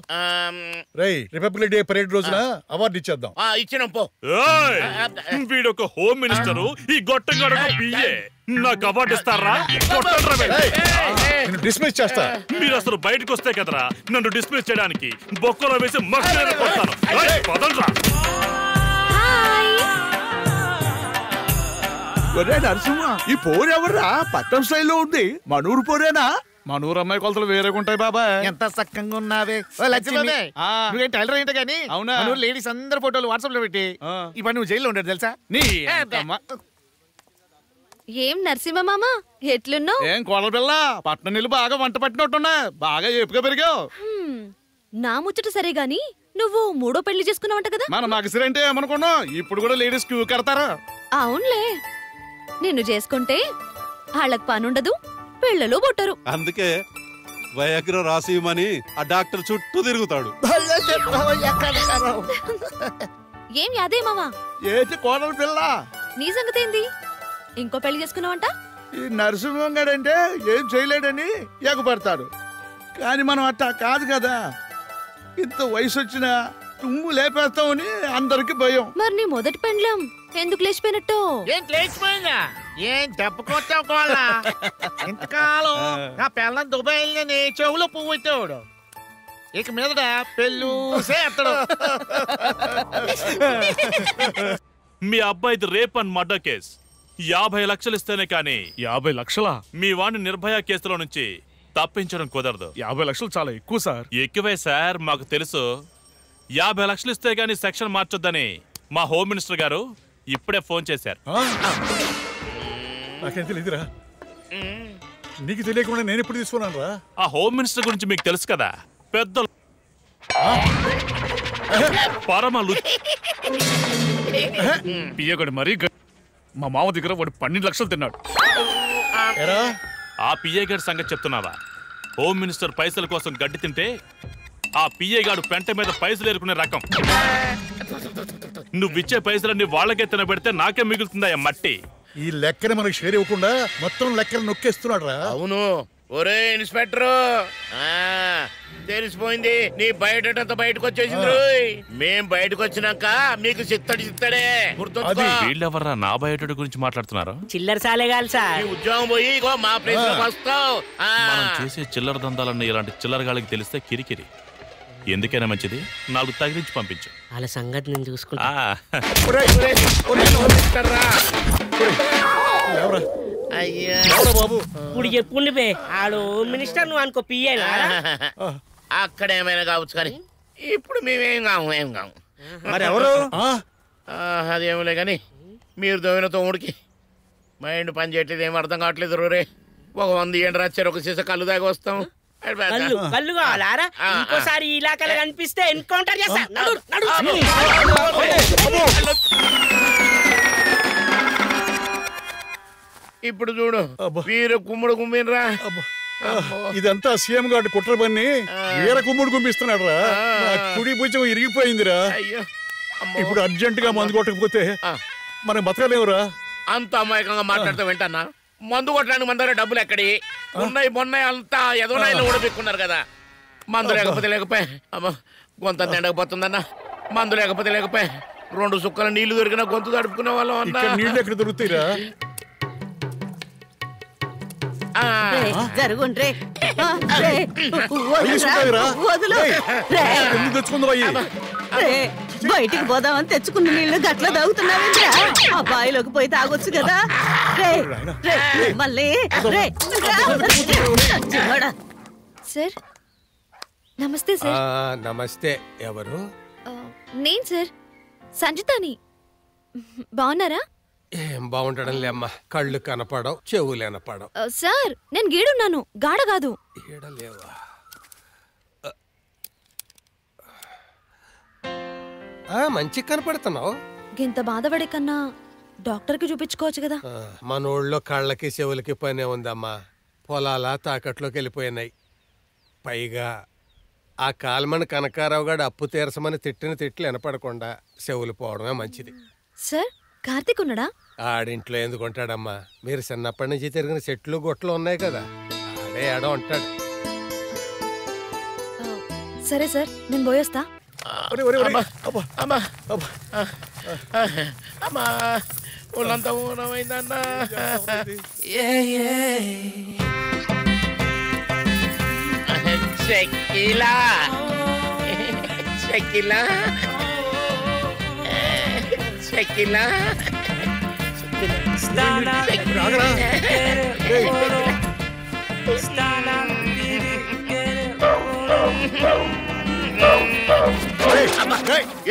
రై, రిపబ్లిక్ డే పరేడ్ రోజున అవార్డు ఇచ్చేద్దాం. ఇచ్చినాం పో. వీడొక హోమ్ మినిస్టరు, ఈ గొట్టంగాడు పిఏ. నాకు అవార్డు ఇస్తారా? డిస్మిస్ చేస్తా. మీరు అసలు బయటకు వస్తే కదరా నన్ను డిస్మిస్ చేయడానికి బొక్కలో వేసి మక్కలు కొడతాను. పదండ్రా. నరసింహ, ఈ పోరు ఎవర్రా? పట్టం స్టైల్లో ఉంది. మనూరు పోరేనా? మనూరు అమ్మాయి కొలతలు వేరేగా ఉంటాయి బాబాయ్. ఎంత చక్కగా ఉన్నావే నువ్వేం టైలర్ ఏంటో గానీ. అవునా? లేడీస్ అందరు ఫోటోలు వాట్సాప్ లో పెట్టి ఈ పని నువ్వు జైల్లో ఉండదు తెలుసా? ఏం నరసింహ మామ, ఎట్లున్నావు? ఏం కోడల పిల్ల, పట్నం నీళ్ళు బాగా వంట పట్టినట్టున్నా. బాగా ఏపుగా పెరిగావు. నా ముచ్చట సరే గాని నువ్వు 3వ పెళ్లి చేసుకున్నావంట కదా? మన మగసిరంటే ఏమనుకున్నావు? ఇప్పుడు కూడా లేడీస్ క్యూ కడతారా? అవునులే, నిన్ను చేసుకుంటే వాళ్ళకి పనుండదు, పిల్లలు పుట్టరు. అందుకే వయాగ్ర రాసిమని ఆ డాక్టర్ చుట్టూ తిరుగుతాడు. ఏం యాదే మావా? ఏంటి కోడల పిల్ల, నీ సంగతి ఏంది? ఇంకో పెళ్లి చేసుకున్నావంట? ఈ నరసింహం గారంటే ఏం చేయలేడని ఎగపడతాడు. కానీ మనం అట్టా కాదు కదా. ఇంత వయసు వచ్చినా తుమ్ము లేపేస్తామని అందరికి భయం. మరి నీ మొదటి పెండ్లం ఎందుకు లేచిపోయినట్టు? ఏం లేచిపోయిందా? ఏం దెబ్బకొచ్చావు కోళ్ళ? ఇంతకాలం నా పిల్లని దుబాయ్ వెళ్ళని చెవులో పువ్వు ఇచ్చేవాడు. ఇక మీదట పెళ్ళూసే ఎత్తడు. మీ అబ్బాయిది రేప్ అండ్ మర్డర్ కేస్. 50 లక్షలు ఇస్తేనే కానీ. 50 లక్షలా? మీ వాడిని నిర్భయ కేసులో నుంచి తప్పించడం కుదరదు. 50 లక్షలు చాలా ఎక్కువ సార్. ఎక్కువే సార్, మాకు తెలుసు. 50 లక్షలు ఇస్తే గానీ సెక్షన్ మార్చొద్దని మా హోమ్ మినిస్టర్ గారు ఇప్పుడే ఫోన్ చేశారు. నాకేం తెలియదురా. నీకు తెలియకుండా నేను ఎప్పుడు తీసుకున్నాను రా? ఆ హోమ్ మినిస్టర్ గురించి మీకు తెలుసు కదా, పెద్ద పరమలు పియ్యగడు మరీ. మా మామ దగ్గర వాడు 12 లక్షలు తిన్నాడు. ఆ పిఏ గారి సంగతి చెప్తున్నావా? హోమ్ మినిస్టర్ పైసల కోసం గడ్డి తింటే ఆ పిఏ గాడు పెంట మీద పైసలు ఏరుకునే రకం. నువ్విచ్చే పైసలన్నీ వాళ్ళకే తినబెడితే నాకే మిగులుతుందా మట్టి? ఈ లెక్కని మనకు షేర్ ఇవ్వకుండా మొత్తం లెక్కలు నొక్కేస్తున్నాడు రా. అవును. ఒరే ఇన్స్పెక్టర్, తెలిసిపోయింది నీ బయట బయటకు వచ్చేసింది. మేం బయటకు వచ్చినాక మీకు చిత్తడే వీళ్ళెవర్రా నా బయట గురించి మాట్లాడుతున్నారు? చిల్లర సాలేగాలి సార్. ఉద్యోగం పోయి మా ప్లేస్ లో వస్తావు. మనం చేసే చిల్లర దందాలన్నీ ఇలాంటి చిల్లరగాళ్ళకి తెలిస్తే కిరికిరి. ఎందుకైనా మంచిది 4 తగిలించి పంపించు. వాళ్ళ సంగతి నేను చూసుకుంటా. బాబు ఇప్పుడు చెప్పుండి బే, ఆడు మినిస్టర్ నువ్వు అనుకో పియ్యేనా? అక్కడ ఏమైనా కావచ్చు కానీ ఇప్పుడు మేమేం కాము, ఏం కాము. మరి ఎవరు? అదేమిలే కానీ మీరు దోవిన తోముడికి మైండ్ పని చేయట్లేదు, ఏం అర్థం కావట్లేదు. రే ఒక 100 ఏంటి రాచారు ఒక సీసా కళ్ళు దాకా వస్తాం. కళ్ళు కావాలారా? ఇంకోసారి ఈ ఇలాకాలో కనిపిస్తే ఎన్కౌంటర్ చేస్తా. ఇప్పుడు చూడు వీరు కుమ్ముడు కుమ్మినరా. ఇదంతా సీఎం గారి కుట్ర పని వీర కుమ్ముడు గుంపిస్తున్నాడు రా. కుడి భుజం ఇరిగిపోయిందిరా. ఇప్పుడు అర్జెంట్ గా మందు కొట్టకపోతే మనం బతకలేవురా. అంత అమాయకంగా మాట్లాడుతూ వింటానా? మందు కొట్టడానికి మన దగ్గర డబ్బులు ఎక్కడి ఉన్నాయి? మొన్న అంతా ఎదవనాయిలో ఊడబెట్టుకున్నారు కదా. మందు లేకపోతే లేకపోయి గొంత తిండకపోతుందన్నా. మందు లేకపోతే లేకపోయి 2 సుక్కల నీళ్లు దొరికినా గొంతు తడుపుకునే వాళ్ళం అన్నా. నీళ్ళు ఎక్కడ దొరుకుతాయిరా? జరుగుండ్రే బయటికి పోదామని తెచ్చుకున్న నీళ్లు గట్ల తాగుతున్నావేంద్రా? ఆ బావిలోకి పోయి తాగొచ్చు కదా. మళ్ళీ సార్ నమస్తే సార్. నమస్తే. ఎవరు? నేను సార్ సంజితాని. బాగున్నారా? ఏం బాగుంటడం అమ్మా. కళ్ళు కనపడవు, చెవులు వినపడవు. సార్ నేను గీడున్నాను, గాడ కాదు. గీడలేవా? మంచి కనపడుతున్నావు. ఇంత బాధపడే కన్నా డాక్టర్కి చూపించుకోవచ్చు కదా. మనోళ్ళలో కళ్ళకి చెవులకి పనే ఉందమ్మా. పొలాల తాకట్లోకి వెళ్ళిపోయినాయి. పైగా ఆ కాల్మని కనకారావు గారు అప్పు తీర్చమని తిట్టిన తిట్లు వినపడకుండా చెవులు పోవడమే మంచిది. సార్ కార్తీక్ ఉన్నాడా? ఆడింట్లో ఎందుకు ఉంటాడమ్మా? మీరు చిన్నప్పటి నుంచి తిరిగిన చెట్లు గొట్లు ఉన్నాయి కదా, ఆడే ఆడో ఉంటాడు. సరే సార్ నేను పోయేస్తా. ఒళ్ళంతా ఊనమైందన్నా. షకీలా షకీలా షకీలా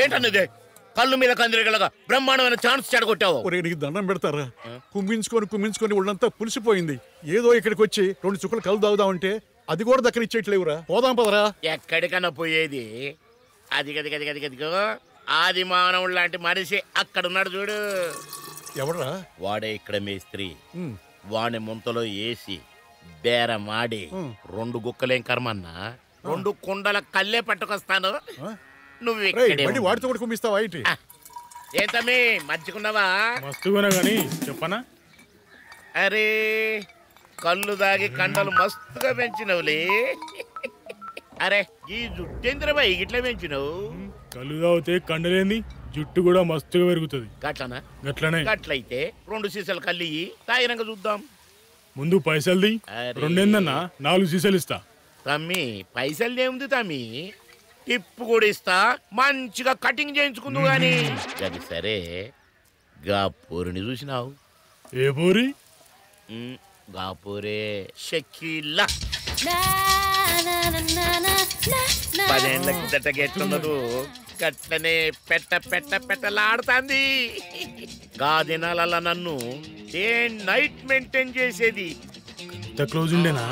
ఏంటన్నది? కళ్ళు మీద కందిరగలగా బ్రహ్మాండమైన ఛాన్స్ చెడగొట్టావు. నీకు దండం పెడతారా? కుమ్మించుకొని ఒళ్ళంతా పులిసిపోయింది. ఏదో ఇక్కడికి వచ్చి 2 చుక్కలు కళ్ళు తాగుదామంటే అది కూడా దగ్గర ఇచ్చేట్లేవురా. పోదాం పదరా. ఎక్కడికన్నా పోయేది? అది గది గది గది గదిగో ఆది మానవుడు లాంటి మనిషి అక్కడున్నాడు చూడు. ఎవడరా? వాడే ఇక్కడ మేస్త్రి. వాడి ముంతలో వేసి బేరమాడి 2 గుక్కలేం కర్మన్నా 2 కుండల కల్లే పట్టుకొస్తాను. నువ్వు ఇక్కడే వాడితో కూడా కుమ్మిస్తావా? ఏంటి ఏంటమ్మి మంచిగున్నావా? మస్తుగున్నా గానీ చెప్పనా? అరే కళ్ళు దాగి కండలు మస్తుగా పెంచినవులే. అరే ఈ జుట్టేంద్రబాయి ఇట్లా పెంచినవు? కళ్ళు తాగితే కండలేంది, జుట్టు కూడా మస్తుగా పెరుగుతుంది. గట్లనా? గట్లనే. గట్లయితే 2 సీసాలు కల్లి తాగినాక చూద్దాం. ముందు పైసల్ది 2 ఏందన్నా 4 సీసాలు ఇస్తా. తమ్మి పైసలు ఏముంది తమ్మి, టిప్పు కూడా ఇస్తా. మంచిగా కటింగ్ చేయించుకుందు గాని. అది సరే గా పూరిని చూసినావు? ఏ పూరి? గా పూరే షకీలా. 10 ఏళ్ల కిందట ఎట్లున్నదు గట్లనే పెట్టలాడుతాంది. గా దినాలల్లా నన్ను డే నైట్ మెయింటైన్ చేసేది. క్లోజ్ ఉండేనా?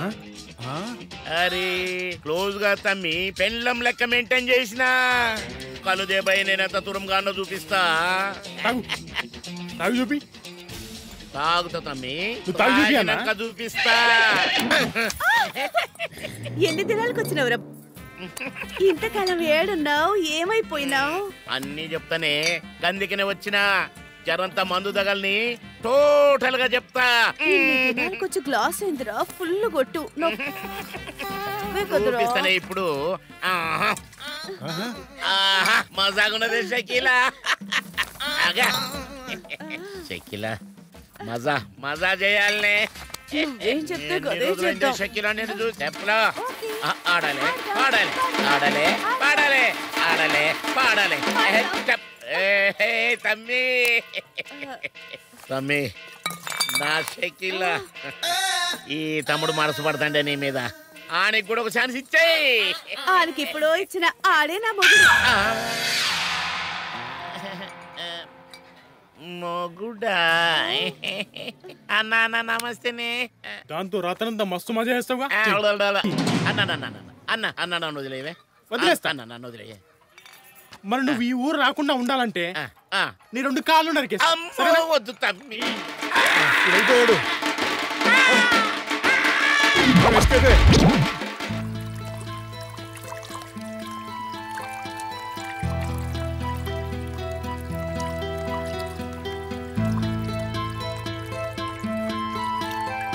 అరే క్లోజ్ గా తమ్మి పెళ్ళం లెక్క మెయింటైన్ చేసిన. కలుదే భయ నేనంత తురంగా చూపిస్తా. చూపి. తాగుతా తమ్మి, చూపిస్తా. ఎన్ని దినాలకు వచ్చినవరా? ఇంతకాలం ఏడున్నావు, ఏమైపోయినావు? అన్నీ చెప్తానే, గందికినే వచ్చిన జరంతా మందు దగల్ని టోటల్ గా చెప్తా. వచ్చి గ్లాస్ అయిందిరా, ఫుల్ కొట్టు. చూపిస్తానే ఇప్పుడు. మజాగున్నదే షకీలా. షకీలా మజా చేయాలనే. ఏం చెప్తే షకీలా నేను చూసి చెప్పలా. ఆడాలి పాడాలి, ఆడాలి పాడాలి, ఆడాలి పాడాలి. తమ్మి తమ్మి నా షకీలా, ఈ తమ్ముడు మనసు పడతాండే నీ మీద. ఆనికి కూడా ఒక ఛాన్స్ ఇచ్చాయి. ఆనికి ఇప్పుడు ఇచ్చిన ఆడే నా మొగుడు. మొగుడా అన్న అన్న నమస్తేనే. దాంతో రాత్రంతా మస్తు మజా చేస్తావుగా. అన్న అన్న అన్న నన్ను వదిలేవే. వదిలేస్తా. అన్న నన్ను వదిలే. మరి నువ్వు ఈ ఊరు రాకుండా ఉండాలంటే నీ 2 కాళ్ళు నరికేస్తా. వద్దు తమ్మి.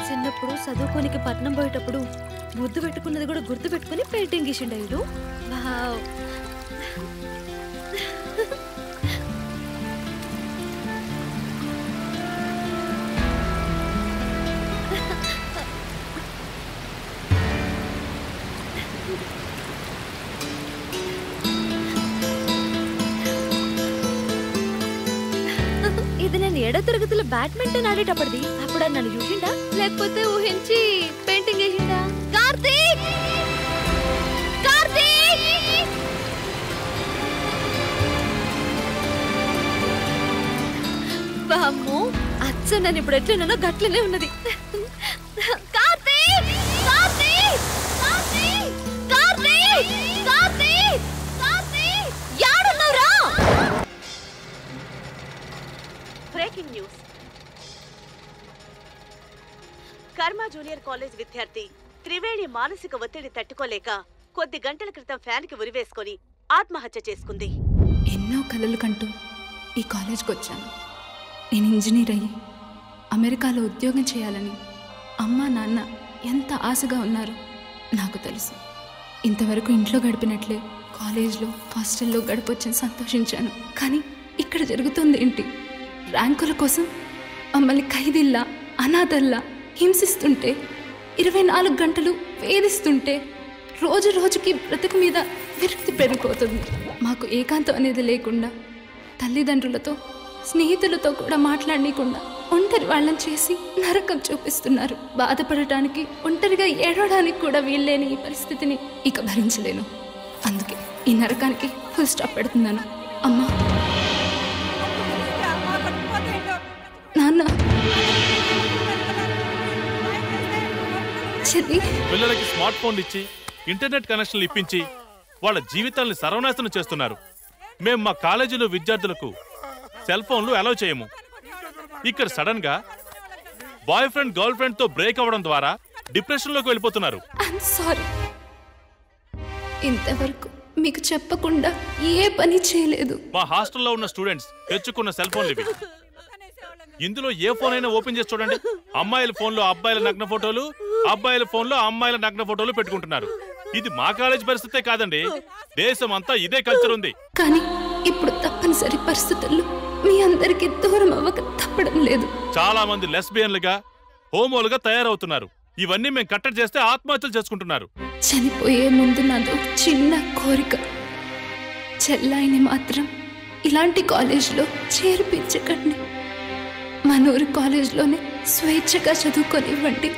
చిన్నప్పుడు చదువుకోనికి పట్నం పోయేటప్పుడు ముద్దు పెట్టుకున్నది కూడా గుర్తు పెట్టుకుని పెయింటింగ్ గీసిండు అయ్యుడు. వావ్. ఇది నేను 7వ తరగతిలో బ్యాడ్మింటన్ ఆడేటప్పటిది. అప్పుడు నన్ను చూసిండా లేకపోతే ఊహించి పెయింటింగ్ వేసిండా? కార్తీక్! కార్తీక్! వామ్మో, అచ్చ నన్ను ఇప్పుడు ఎట్లనో గట్లనే ఉన్నది. కార్తీక్! కార్తీక్! కార్తీక్! కార్తీక్! కార్తీక్! కార్తీక్! యాడున్నావురా? Breaking news. Karma junior college విద్యార్థి త్రివేణి మానసిక ఒత్తిడి తట్టుకోలేక కొద్ది గంటల క్రితం ఫ్యాన్కి ఉరివేసుకొని ఆత్మహత్య చేసుకుంది. ఎన్నో కలలు కంటూ ఈ కాలేజ్కి వచ్చాను. నేను ఇంజనీర్ అయ్యి అమెరికాలో ఉద్యోగం చేయాలని అమ్మా నాన్న ఎంత ఆశగా ఉన్నారో నాకు తెలుసు. ఇంతవరకు ఇంట్లో గడిపినట్లే కాలేజ్లో హాస్టల్లో గడపొచ్చని సంతోషించాను. కానీ ఇక్కడ జరుగుతుంది ఏంటి? ర్యాంకుల కోసం మమ్మల్ని ఖైదీల్లా అనాథల్లా హింసిస్తుంటే, 24 గంటలు వేధిస్తుంటే, రోజు రోజుకి బ్రతుకు మీద విరక్తి పెరిగిపోతుంది. మాకు ఏకాంతం అనేది లేకుండా, తల్లిదండ్రులతో స్నేహితులతో కూడా మాట్లాడనీయకుండా ఒంటరి వాళ్ళని చేసి నరకం చూపిస్తున్నారు. బాధపడటానికి, ఒంటరిగా ఏడవడానికి కూడా వీల్లేని ఈ పరిస్థితిని ఇక భరించలేను. అందుకే ఈ నరకానికి ఫుల్ స్టాప్ పెడుతున్నాను. అమ్మా, నాన్న, పిల్లలకి స్మార్ట్ ఫోన్లు ఇచ్చి ఇంటర్నెట్ కనెక్షన్లు ఇప్పించి వాళ్ళ జీవితాల్ని సర్వనాశనం చేస్తున్నారు. మేము మా కాలేజీలో విద్యార్థులకు సెల్ ఫోన్లు అలౌ చేయము. ఇక్కడ సడన్ గా బాయ్ ఫ్రెండ్ గర్ల్ ఫ్రెండ్ తో బ్రేక్ అవ్వడం ద్వారా డిప్రెషన్ లోకి వెళ్ళిపోతున్నారు. సారీ, ఇంతవరకు మీకు చెప్పకుండా ఏ పని చేయలేదు. మా హాస్టల్లో ఉన్న స్టూడెంట్స్ తెచ్చుకున్న సెల్ ఫోన్లు ఇవి. ఇందులో ఏ ఫోన్ అయినా ఓపెన్ చేసి చూడండి. అమ్మాయిల ఫోన్లో అబ్బాయిల నగ్న ఫోటోలు, అబ్బాయిల ఫోన్లో అమ్మాయిల నగ్న ఫోటోలు పెట్టుకుంటున్నారు. ఇది మా కాలేజ్ పరిస్థితే కాదండి, దేశం అంతా ఇదే కల్చర్ ఉంది. కానీ ఇప్పుడు తప్పనిసరి పరిస్థితుల్లో మీ అందరికి దూరం అవ్వక తప్పడం లేదు. చాలా మంది లెస్బియన్లుగా, హోమోలుగా తయారవుతున్నారు. ఇవన్నీ మేము కట్టడి చేస్తే ఆత్మహత్యలు చేసుకుంటున్నారు. చనిపోయే ముందు నాదో చిన్న కోరిక, చెల్లాయిని మాత్రం ఇలాంటి కాలేజ్లో చేర్పించకండి. మనూరు కాలేజ్లోనే స్వేచ్ఛగా చదువుకొనివ్వండి.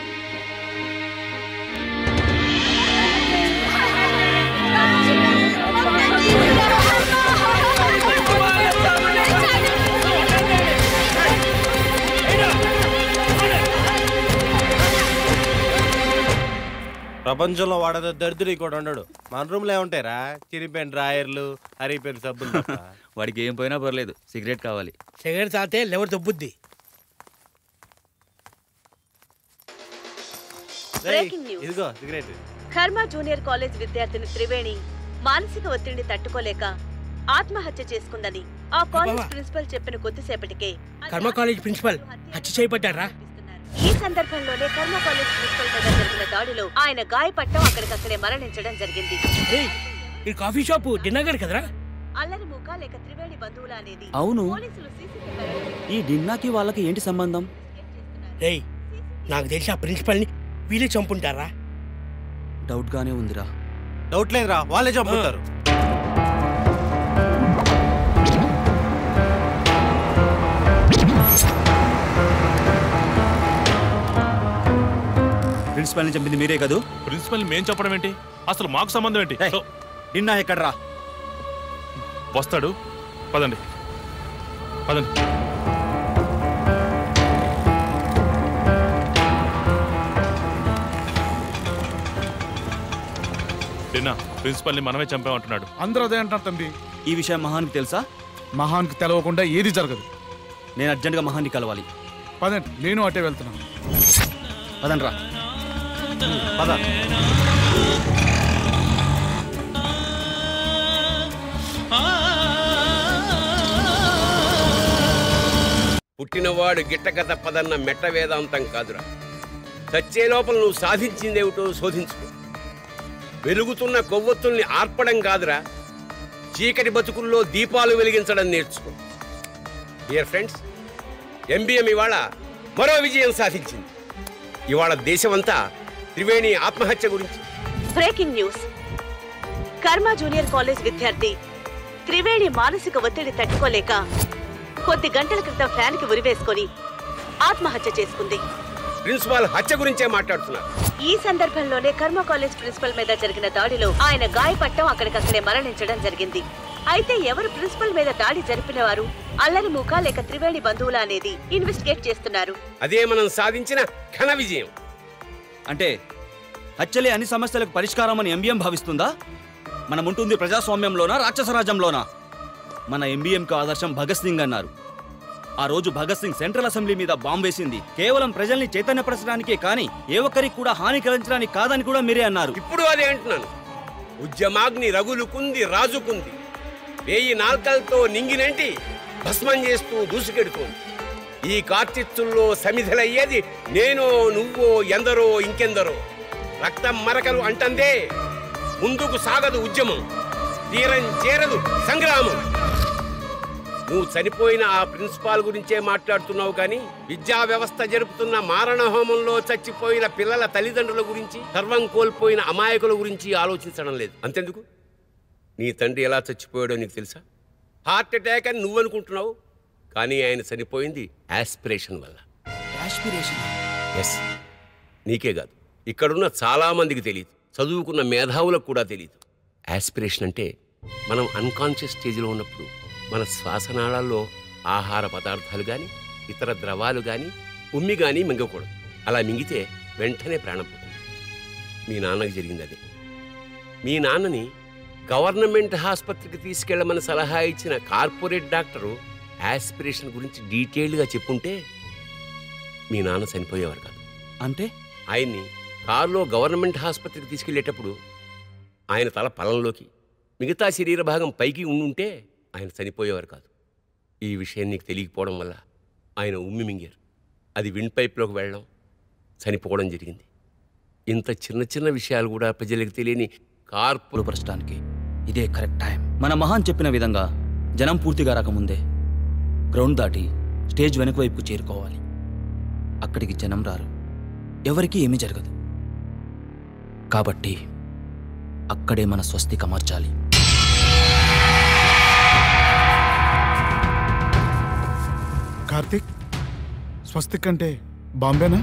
ప్రపంచంలో వాడేదో దరిద్రుడు కూడా ఉండడు. మన రూమ్ లో ఏముంటాయిరా? చిరిపోయిన డ్రాయర్లు, అరిగిపోయిన సబ్బులు తప్ప. వాడికి ఏం పోయినా పర్లేదు, సిగరెట్ కావాలి. సిగరెట్ తాగితే లెవర్ దొబ్బుద్ది. Breaking news. ఇదిగో సిగరెట్. కర్మ జూనియర్ కాలేజ్ విద్యార్థిని త్రివేణి మానసిక ఒత్తిడిని తట్టుకోలేక ఆత్మహత్య చేసుకుందని ఆ కాలేజ్ ప్రిన్సిపల్ చెప్పిన కొద్దిసేపటికే కర్మ కాలేజ్ ప్రిన్సిపల్ హత్య చేయబడ్డారా? ఈ సందర్భంలోనే కర్మ కాలేజ్ ప్రిన్సిపల్ మీద జరిగిన దాడిలో ఆయన గాయపడటం, అక్కడికక్కడే మరణించడం జరిగింది. ఈ కాఫీ షాపు డిన్నగర్ కదరా? అల్లరి ముఖ లేక త్రివేణి బంధువుల అనేది అవును. పోలీసులు సీసీటీవీ ఈ డిన్నాకి వాళ్ళకి ఏంటి సంబంధం? రేయ్, నాకు తెలిసి ఆ ప్రిన్సిపల్ని వీళ్ళే చంపుంటారా? డౌట్ గానే ఉందిరా. డౌట్ లేదురా, వాళ్ళే చంపుతారు. ప్రిన్సిపల్ ని చంపింది మీరే కదూ? ప్రిన్సిపల్ మేం చెప్పడం ఏంటి? అసలు మాకు సంబంధం ఏంటి? నిన్న ఎక్కడ్రా? వస్తాడు, పదండి పదండి. డిన్నా ప్రిన్సిపల్ని మనమే చంపామంటున్నాడు. అందరూ అదే అంటారు తండ్రి. ఈ విషయం మహాన్కి తెలుసా? మహాన్కి తెలవకుండా ఏది జరగదు. నేను అర్జెంటుగా మహాన్ని కలవాలి. పదండి, నేను అటే వెళ్తున్నాను. పదండ్రా. పద. పుట్టినవాడు గిట్టక తప్పదన్న మెట్ట వేదాంతం కాదురా. చచ్చే లోపల నువ్వు సాధించిందేమిటో శోధించుకో. వెలుగుతున్న కొవ్వొత్తుల్ని ఆర్పడం కాదురా, చీకటి బతుకుల్లో దీపాలు వెలిగించడం నేర్చుకో. డియర్ ఫ్రెండ్స్, ఎంబీఎం ఇవాళ మరో విజయం సాధించింది. ఇవాళ దేశమంతా త్రివేణి ఆత్మహత్య గురించి. Breaking news. Karma junior college విద్యార్థి త్రివేణి మానసిక ఒత్తిడి తట్టుకోలేక కొద్ది గంటల క్రితం ఫ్యాన్ కి ఉరివేసుకొని ఆత్మహత్య చేసుకుంది. ప్రిన్సిపాల్ హత్య గురించే మాట్లాడుతున్నారు. ఈ సందర్భంలోనే కర్మ కాలేజ్ ప్రిన్సిపల్ మీద జరిగిన దాడిలో ఆయన గాయపడటం, అక్కడికక్కడే మరణించడం జరిగింది. అయితే ఎవరు ప్రిన్సిపల్ మీద దాడి జరిపిన వారు, అల్లరి ముఖ లేక త్రివేణి బంధువుల అనేది ఇన్వెస్టిగేట్ చేస్తున్నారు. అదే మనం సాధించిన ఘన విజయం. అంటే హత్యలే అన్ని సమస్యలకు పరిష్కారం అని ఎంబీఎం భావిస్తుందా? మనం ఉంటుంది ప్రజాస్వామ్యంలోనా, రాక్షసరాజ్యంలోనా? మన ఎంబీఎంకు ఆదర్శం భగత్ సింగ్ అన్నారు. ఆ రోజు భగత్ సింగ్ సెంట్రల్ అసెంబ్లీ మీద బాంబు వేసింది కేవలం ప్రజల్ని చైతన్యపరచడానికే, కానీ ఏ ఒక్కరికి కూడా హాని కలిగించడానికి కాదని కూడా మీరే అన్నారు. ఇప్పుడు అదే అంటున్నాను. ఉద్యమాగ్ని రగులుకుంది, రాజుకుంది. 1000 నాల్కలతో నింగినంటి భస్మం చేస్తూ దూసుకెడుతోంది. ఈ కార్చిచ్చుల్లో సమిధలయ్యేది నేనో, నువ్వో, ఎందరో, ఇంకెందరో. రక్తం మరకలు అంటందే ముందుకు సాగదు ఉద్యమం, తీరం చేరదు సంగ్రామం. నువ్వు చనిపోయిన ఆ ప్రిన్సిపాల్ గురించే మాట్లాడుతున్నావు కానీ విద్యా వ్యవస్థ జరుపుతున్న మారణ హోమంలో చచ్చిపోయిన పిల్లల తల్లిదండ్రుల గురించి, సర్వం కోల్పోయిన అమాయకుల గురించి ఆలోచించడం లేదు. అంతెందుకు, నీ తండ్రి ఎలా చచ్చిపోయాడో నీకు తెలుసా? హార్ట్ అటాక్ అని నువ్వు అనుకుంటున్నావు, కానీ ఆయన చనిపోయింది యాస్పిరేషన్ వల్ల. ఎస్, నీకే కాదు, ఇక్కడున్న చాలా మందికి తెలియదు, చదువుకున్న మేధావులకు కూడా తెలియదు. యాస్పిరేషన్ అంటే మనం అన్కాన్షియస్ స్టేజ్లో ఉన్నప్పుడు మన శ్వాసనాళాల్లో ఆహార పదార్థాలు కానీ ఇతర ద్రవాలు కానీ ఉమ్మి కానీ మింగకూడదు. అలా మింగితే వెంటనే ప్రాణం పోతుంది. మీ నాన్నకి జరిగింది అదే. మీ నాన్నని గవర్నమెంట్ ఆసుపత్రికి తీసుకెళ్లమని సలహా ఇచ్చిన కార్పొరేట్ డాక్టరు యాస్పిరేషన్ గురించి డీటెయిల్డ్గా చెప్పుంటే మీ నాన్న చనిపోయేవారు కాదు. అంటే ఆయన్ని కారులో గవర్నమెంట్ ఆసుపత్రికి తీసుకెళ్లేటప్పుడు ఆయన తల పొలంలోకి, మిగతా శరీర భాగం పైకి ఉండుంటే ఆయన చనిపోయేవారు కాదు. ఈ విషయం నీకు తెలియకపోవడం వల్ల ఆయన ఉమ్మి మింగారు. అది విండ్ పైప్లోకి వెళ్ళడం, చనిపోవడం జరిగింది. ఇంత చిన్న చిన్న విషయాలు కూడా ప్రజలకు తెలియని కార్పొరేషన్కి ఇదే కరెక్ట్ టైం. మన మహాన్ చెప్పిన విధంగా జనం పూర్తిగా రాకముందే గ్రౌండ్ దాటి స్టేజ్ వెనక వైపుకు చేరుకోవాలి. అక్కడికి జనం రారు, ఎవరికీ ఏమీ జరగదు. కాబట్టి అక్కడే మన స్వస్తిక మార్చాలి. కార్తిక్, స్వస్తిక్ అంటే బాంబేనా?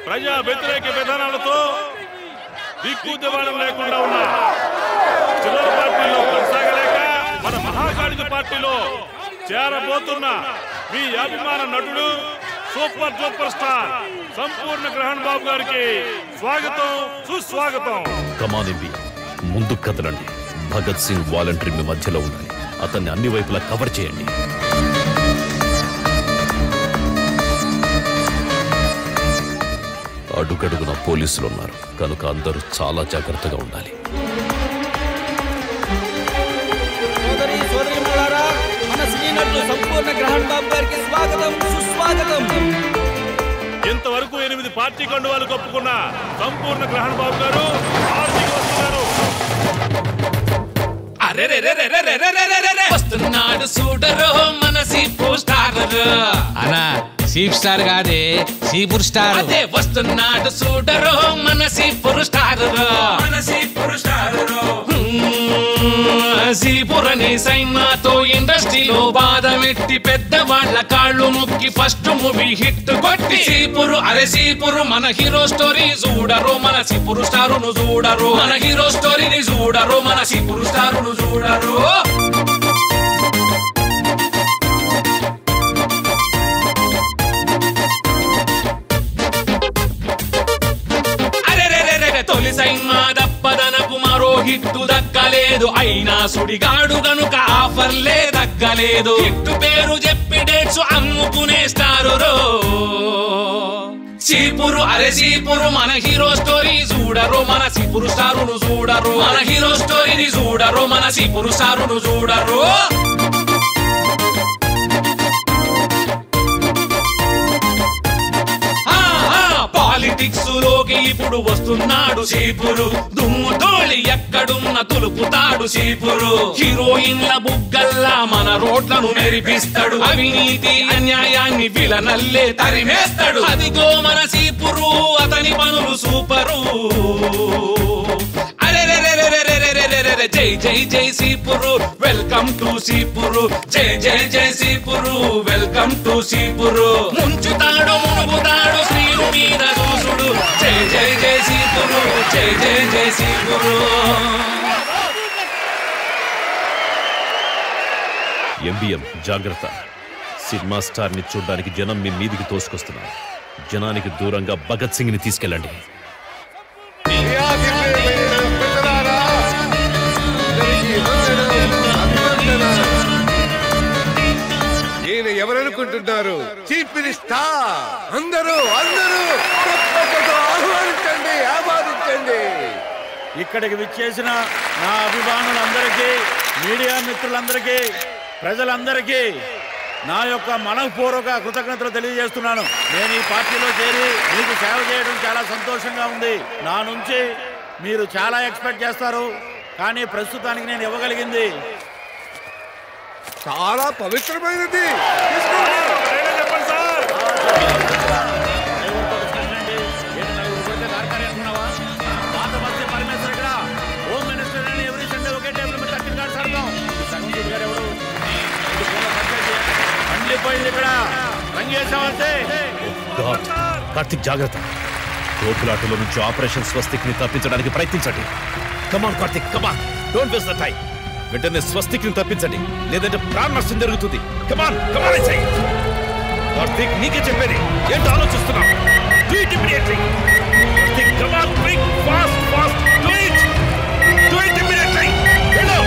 ప్రజా వ్యతిరేక విధానాలతో దిక్కుదివాణం లేకుండా ఉన్న చివరి పార్టీలో కొనసాగలేక మన మహాకాళిక పార్టీలో చేరబోతున్న మీ అభిమాన నటుడు సూపర్ స్టార్ సంపూర్ణ గ్రహణ్ బాబు గారికి స్వాగతం, సుస్వాగతం. కమానింబి, ముందుకు కదలండి. భగత్ సింగ్ వాలంటరీ మీ మధ్యలో ఉండాలి. అతన్ని అన్ని వైపులా కవర్ చేయండి. అడుగడుగున పోలీసులు ఉన్నారు కనుక అందరూ చాలా జాగ్రత్తగా ఉండాలి. సంపూర్ణ గ్రహణ్ బాబు గారికి స్వాగతం, సుస్వాగతం. ఇంతవరకు 8 పార్టీ కండువాలు కప్పుకున్న సంపూర్ణ గ్రహణ్ బాబు గారు వస్తున్నారు. అరే వస్తున్నాడు సూడరు మన సీపూర్ స్టార్ అనా సీప్ స్టార్ కాదే సీపూర్ స్టార్. అదే వస్తున్నాడు సూడరు మన సీపూర్ స్టార్ సీపురని సైన్మాతో ఇండస్ట్రీలో బాధమెట్టి పెద్దవాళ్ల కాళ్ళు ముక్కి ఫస్ట్ మూవీ హిట్ కొట్టి సీపురు అరే సీపురు మన హీరో స్టోరీ చూడరు మన సీపురు స్టారును చూడరు మన హీరో స్టోరీని చూడరు మన సీపురు స్టారును చూడరు. తొలి సైన్మా దప్పదనకు మరో హిట్టు దక్కలేదు అయినా సుడిగాడు గనుక ఆఫర్లే దక్కలేదు హిట్టు పేరు చెప్పి డేట్స్ అమ్ముకునేస్తారు రో సీపురు అరే సీపురు మన హీరో స్టోరీ చూడరు మన సీపురు స్టారును చూడరు మన హీరో స్టోరీని చూడరు మన సీపురు స్టారును చూడరు. పాలిటిక్స్ లోకి ఇప్పుడు వస్తున్నాడు సీపురు దుమ్ము తోళి ఎక్కడున్న తులుపుతాడు సీపురు హీరోయిన్ల బుగ్గల్లా మన రోడ్లను మెరిపిస్తాడు అవినీతి అన్యాయాన్ని విలనల్లే తరిమేస్తాడు అదిగో మన సీపురు అతని పనులు సూపరు. జై జై జై సీపురు వెల్కమ్ టు సీపురు జై జై జై సీపురు వెల్కమ్ టు సీపురు ముంచుతాడు మునుగుతాడు శ్రీరు మీద చూసుడు జై జై జై సీపురు జై జై జై సీపురు. ఎంబీఎం జాగ్రత్త. సినిమా స్టార్ ని చూడడానికి జనం మీ మీదికి తోసుకొస్తున్నారు. జనానికి దూరంగా భగత్ సింగ్ ని తీసుకెళ్ళండి. ఈయన ఎవరనుకుంటున్నారు? Chief minister. అందరూ అందరూ ఆహ్వానించండి ఆహ్వానించండి. ఇక్కడికి విచ్చేసిన నా అభిమానులందరికీ, మీడియా మిత్రులందరికీ, ప్రజలందరికీ నా యొక్క మనఃపూర్వక కృతజ్ఞతలు తెలియజేస్తున్నాను. నేను ఈ పార్టీలో చేరి మీకు సేవ చేయడం చాలా సంతోషంగా ఉంది. నా నుంచి మీరు చాలా ఎక్స్పెక్ట్ చేస్తారు, కానీ ప్రస్తుతానికి నేను ఇవ్వగలిగింది చాలా పవిత్రమైనది. కార్తిక్ జాగ్రత్త. తోపులాటలో నుంచి ఆపరేషన్ స్వస్తిక్ ని తప్పించడానికి ప్రయత్నించండి. కమాన్ కార్తిక్ కమాన్, డోంట్ వేస్ట్ ద టైం. వెంటనే స్వస్తిక్ ని తప్పించండి, లేదంటే ప్రాణ నష్టం జరుగుతుంది. కమాన్ కమాన్ కార్తిక్, నీకే చెప్పేది. ఏంటో ఆలోచిస్తున్నావు? Do it immediately. Karthik come on, quick, fast fast, do it immediately. వెళ్ళు.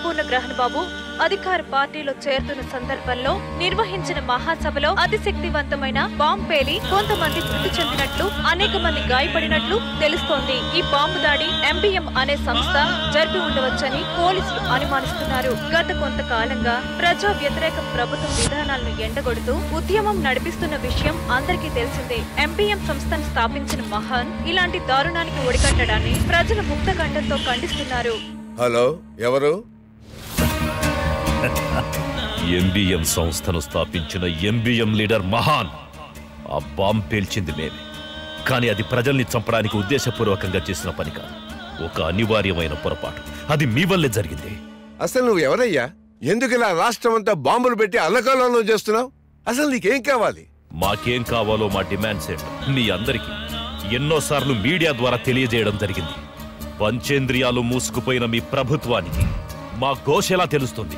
సంపూర్ణ గ్రహణ బాబు అధికార పార్టీలో చేరుతున్న సందర్భంలో నిర్వహించిన మహాసభలో అతిశక్తివంతమైన బాంబు పేలి కొంతమంది మృతి చెందినట్లు అనేక మంది గాయపడినట్లు తెలుస్తోంది. ఈ బాంబు దాడి ఎంబీఎం అనే సంస్థ జరిపి ఉండవచ్చని పోలీసులు అనుమానిస్తున్నారు. గత కొంతకాలంగా ప్రజా వ్యతిరేక ప్రభుత్వ విధానాలను ఎండగొడుతూ ఉద్యమం నడిపిస్తున్న విషయం అందరికీ తెలిసిందే. ఎంబీఎం సంస్థను స్థాపించిన మహాన్ ఇలాంటి దారుణానికి ఒడిగట్టడాన్ని ప్రజలు ముక్త కంఠంతో ఖండిస్తున్నారు. హలో, ఎవరు? ఎంబీఎం సంస్థను స్థాపించిన ఎంబీఎం లీడర్ మహాన్. ఆ బాంబ్ పేల్చింది మేమే, కానీ అది ప్రజల్ని చంపడానికి ఉద్దేశపూర్వకంగా చేసిన పని కాదు. ఒక అనివార్యమైన పొరపాటు. అది మీ వల్లే జరిగింది. అసలు నువ్వు ఎవరయ్యా? ఎందుకు ఇలా రాష్ట్రం అంతా బాంబులు పెట్టి అల్లకల్లోలం చేస్తున్నావు? అసలు నీకేం కావాలి? మాకేం కావాలో మా డిమాండ్స్ ఏంటో మీ అందరికీ ఎన్నోసార్లు మీడియా ద్వారా తెలియజేయడం జరిగింది. పంచేంద్రియాలు మూసుకుపోయిన మీ ప్రభుత్వానికి మా ఘోష ఎలా తెలుస్తుంది?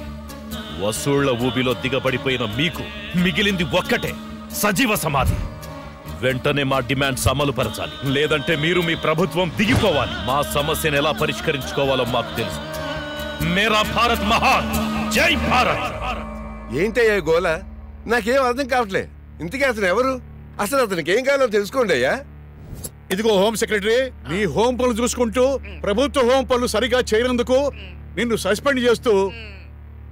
వసూళ్ల ఊబిలో దిగబడిపోయిన మీకు మిగిలింది ఒక్కటే, సజీవ సమాధి. వెంటనే మా డిమాండ్స్ అమలు పరచాలి, లేదంటే మీరు మీ ప్రభుత్వం దిగిపోవాలి. మా సమస్యను ఎలా పరిష్కరించుకోవాలో మాకు తెలుసు. మేరా భారత్ మహాన్, జై భారత్. ఏంటయ్యా గోల? నాకేం అర్థం కావట్లే. ఇంతకీ అతను ఎవరు? అసలు అతనికి ఏం కావాలో తెలుసుకోండి అయ్యా. ఇదిగో హోమ్ సెక్రటరీ, నీ హోం పనులు చూసుకుంటూ ప్రభుత్వ హోం పనులు సరిగా చేయనందుకు నిన్ను సస్పెండ్ చేస్తూ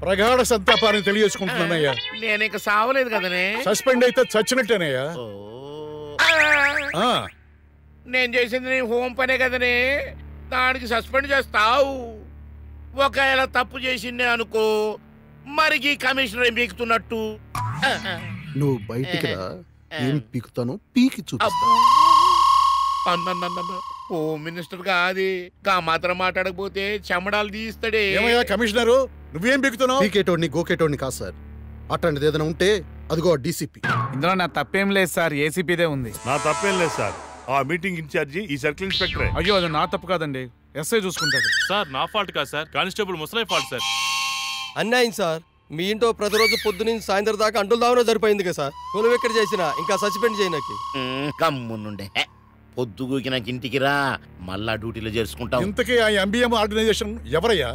ప్రగాఢ సంతాపాన్ని తెలియజేసుకుంటున్నానయ్యా. నేను ఇక సావలేదు కదనే. సస్పెండ్ అయితే చచ్చినట్టేనయ్యా. నేను చేసింది నీ హోం పనే కదనే, దానికి సస్పెండ్ చేస్తావు. ఒకవేళ తప్పు చేసిందే అనుకో, మరికి కమిషనర్ ఏం పీకుతున్నట్టు. నువ్వు బయటికి రా, ఏం పీకుతాను పీకి చూపిస్తా. హోమ్ మినిస్టర్ కాదు, కా మాత్రం మాట్లాడకపోతే చెమడాలు తీస్తాడే. ఏమయ్యా కమిషనరు, నువ్వేం పీకుతున్నావు? పీకేటోడిని గోకేటోడిని కాదు సార్. అట్లాంటిది ఏదైనా ఉంటే అదిగో డీసీపీ. ఇందులో నా తప్పేం లేదు సార్, ఏసీపీదే ఉంది. నా తప్పేం లేదు సార్, ఆ మీటింగ్ ఇన్ఛార్జి ఈ సర్కిల్ ఇన్స్పెక్టరే. అయ్యో, అది నా తప్పు కాదండి, ఎస్ఐ చూసుకుంటాడు. సార్ నా ఫాల్ట్ కాదు సార్, కానిస్టేబుల్ ముసలై ఫాల్ట్ సార్. అన్యాయం సార్. మీ ఇంట్లో ప్రతిరోజు పొద్దు నుంచి సాయంత్రం దాకా అంటులు దావనే సరిపోయింది కదా సార్. కొలువు ఎక్కడ చేసినా ఇంకా సస్పెండ్ చేయనకి. కమ్మునుండే పొద్దుగూకి నాకు ఇంటికి రా, మళ్ళా డ్యూటీలో చేసుకుంటాం. ఇంతకీ ఆ ఎంబీఎం ఆర్గనైజేషన్ ఎవరయ్యా?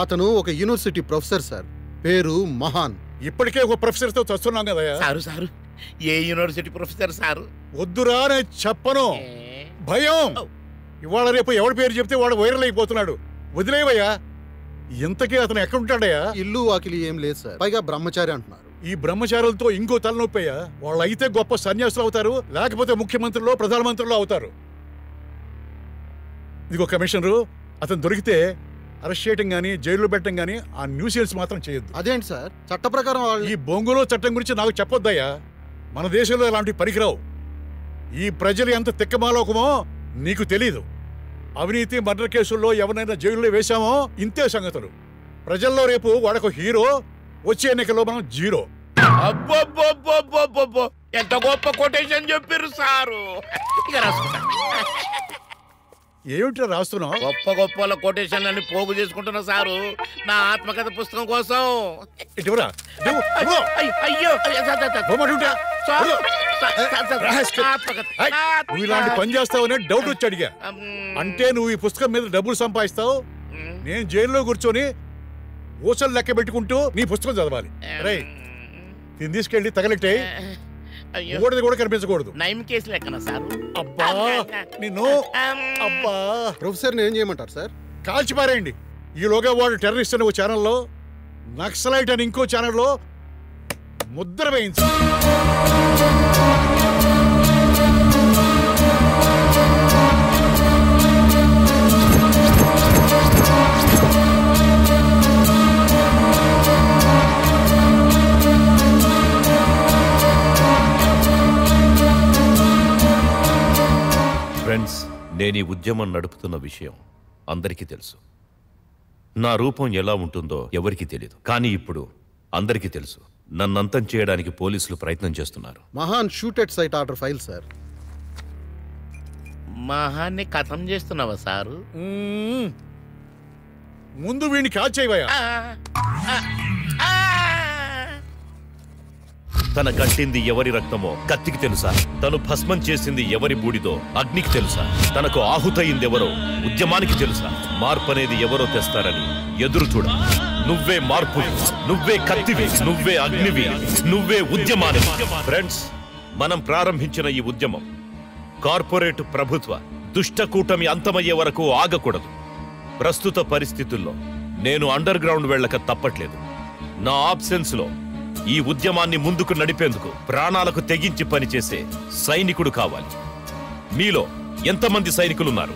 అతను ఒక యూనివర్సిటీ ప్రొఫెసర్ సార్, పేరు మహాన్. ఇప్పటికే ఒక ప్రొఫెసర్ తో చస్తున్నాం కదయ్యా. సారు ఏ యూనివర్సిటీ ప్రొఫెసర్ సారు? వద్దురా నేను చెప్పను, భయం. ఇవాళ రేపు ఎవడి పేరు చెప్తే వాడు వైరల్ అయిపోతున్నాడు. వదిలేవయ్యా. ఇంతకీ అతను ఎక్కడుంటాడయ్యా? ఇల్లు వాకిలి ఏం లేదు సార్, పైగా బ్రహ్మచారి అంటున్నారు. ఈ బ్రహ్మచారులతో ఇంకో తలనొప్పయ్యా. వాళ్ళు అయితే గొప్ప సన్యాసులు అవుతారు, లేకపోతే ముఖ్యమంత్రులు ప్రధానమంత్రులు అవుతారు. ఇదిగో కమిషనరు, అతను దొరికితే అరెస్ట్ చేయటం గానీ జైల్లో పెట్టడం గానీ ఆ న్యూసెన్స్ మాత్రం చేయొద్దు. అదేంటి సార్, చట్ట ప్రకారం ఈ బొంగులో చట్టం గురించి నాకు చెప్పొద్దయ్యా. మన దేశంలో అలాంటి పనికిరావు. ఈ ప్రజలు ఎంత తిక్కమాలోకమో నీకు తెలీదు. అవినీతి మర్డర్ కేసుల్లో ఎవరినైనా జైల్లో వేశామో ఇంతే సంగతులు. ప్రజల్లో రేపు వాడొక హీరో, వచ్చే ఎన్నికల్లో మనం జీరో. అబ్బో, ఎంత గొప్ప కొటేషన్ చెప్పారు సారు. ఇక రాసుకుంటా. ఏమిటో రాస్తున్నావు? గొప్ప కొటేషన్లని పోగు చేసుకుంటున్నా సారు, నా ఆత్మకథ పుస్తకం కోసం. అయ్యో, నువ్వు ఇలాంటి పని చేస్తావనే డౌట్ వచ్చి అడిగా. అంటే నువ్వు ఈ పుస్తకం మీద డబ్బులు సంపాదిస్తావు, నేను జైల్లో కూర్చొని ఊసలు లెక్క పెట్టుకుంటూ నీ పుస్తకం చదవాలి. రై, దీన్ని తీసుకెళ్ళి తగలెట్టే, కూడా కనిపించకూడదు. నయం కేసు లెక్కన సారు. అబ్బా నిన్ను, అబ్బా. ప్రొఫెసర్ ఏం చేయమంటారు సార్? కాల్చిపారేయండి. ఈలోగా వాడు టెర్రరిస్ట్ అని ఒక ఛానల్లో, నక్సలైట్ అని ఇంకో ఛానల్లో ముద్ర వేయించు. ఫ్రెండ్స్, నేను ఈ ఉద్యమం నడుపుతున్న విషయం అందరికీ తెలుసు. నా రూపం ఎలా ఉంటుందో ఎవరికీ తెలియదు, కానీ ఇప్పుడు అందరికీ తెలుసు. నన్నంతం చేయడానికి పోలీసులు ప్రయత్నం చేస్తున్నారు. Mahan shooted sight order file sir. మహాన్ని కథం చేస్తున్నావా సారు? ముందు వీడిని కాల్ చేయవయ్యా. తన కట్టింది ఎవరి రక్తమో కత్తికి తెలుసా? తను భస్మం చేసింది ఎవరి బూడిదో అగ్నికి తెలుసా? తనకు ఆహుతయిందెవరో ఉద్యమానికి తెలుసా? మార్పు అనేది ఎవరో తెస్తారని ఎదురు చూడ. నువ్వే మార్పు, నువ్వే కత్తివి, నువ్వే అగ్నివి, నువ్వే ఉద్యమానివి. ఫ్రెండ్స్, మనం ప్రారంభించిన ఈ ఉద్యమం కార్పొరేట్ ప్రభుత్వ దుష్ట కూటమి అంతమయ్యే వరకు ఆగకూడదు. ప్రస్తుత పరిస్థితుల్లో నేను అండర్ గ్రౌండ్ వెళ్ళక తప్పట్లేదు. నా ఆబ్సెన్స్ లో ఈ ఉద్యమాన్ని ముందుకు నడిపేందుకు ప్రాణాలకు తెగించి పనిచేసే సైనికుడు కావాలి. మీలో ఎంతమంది సైనికులున్నారు?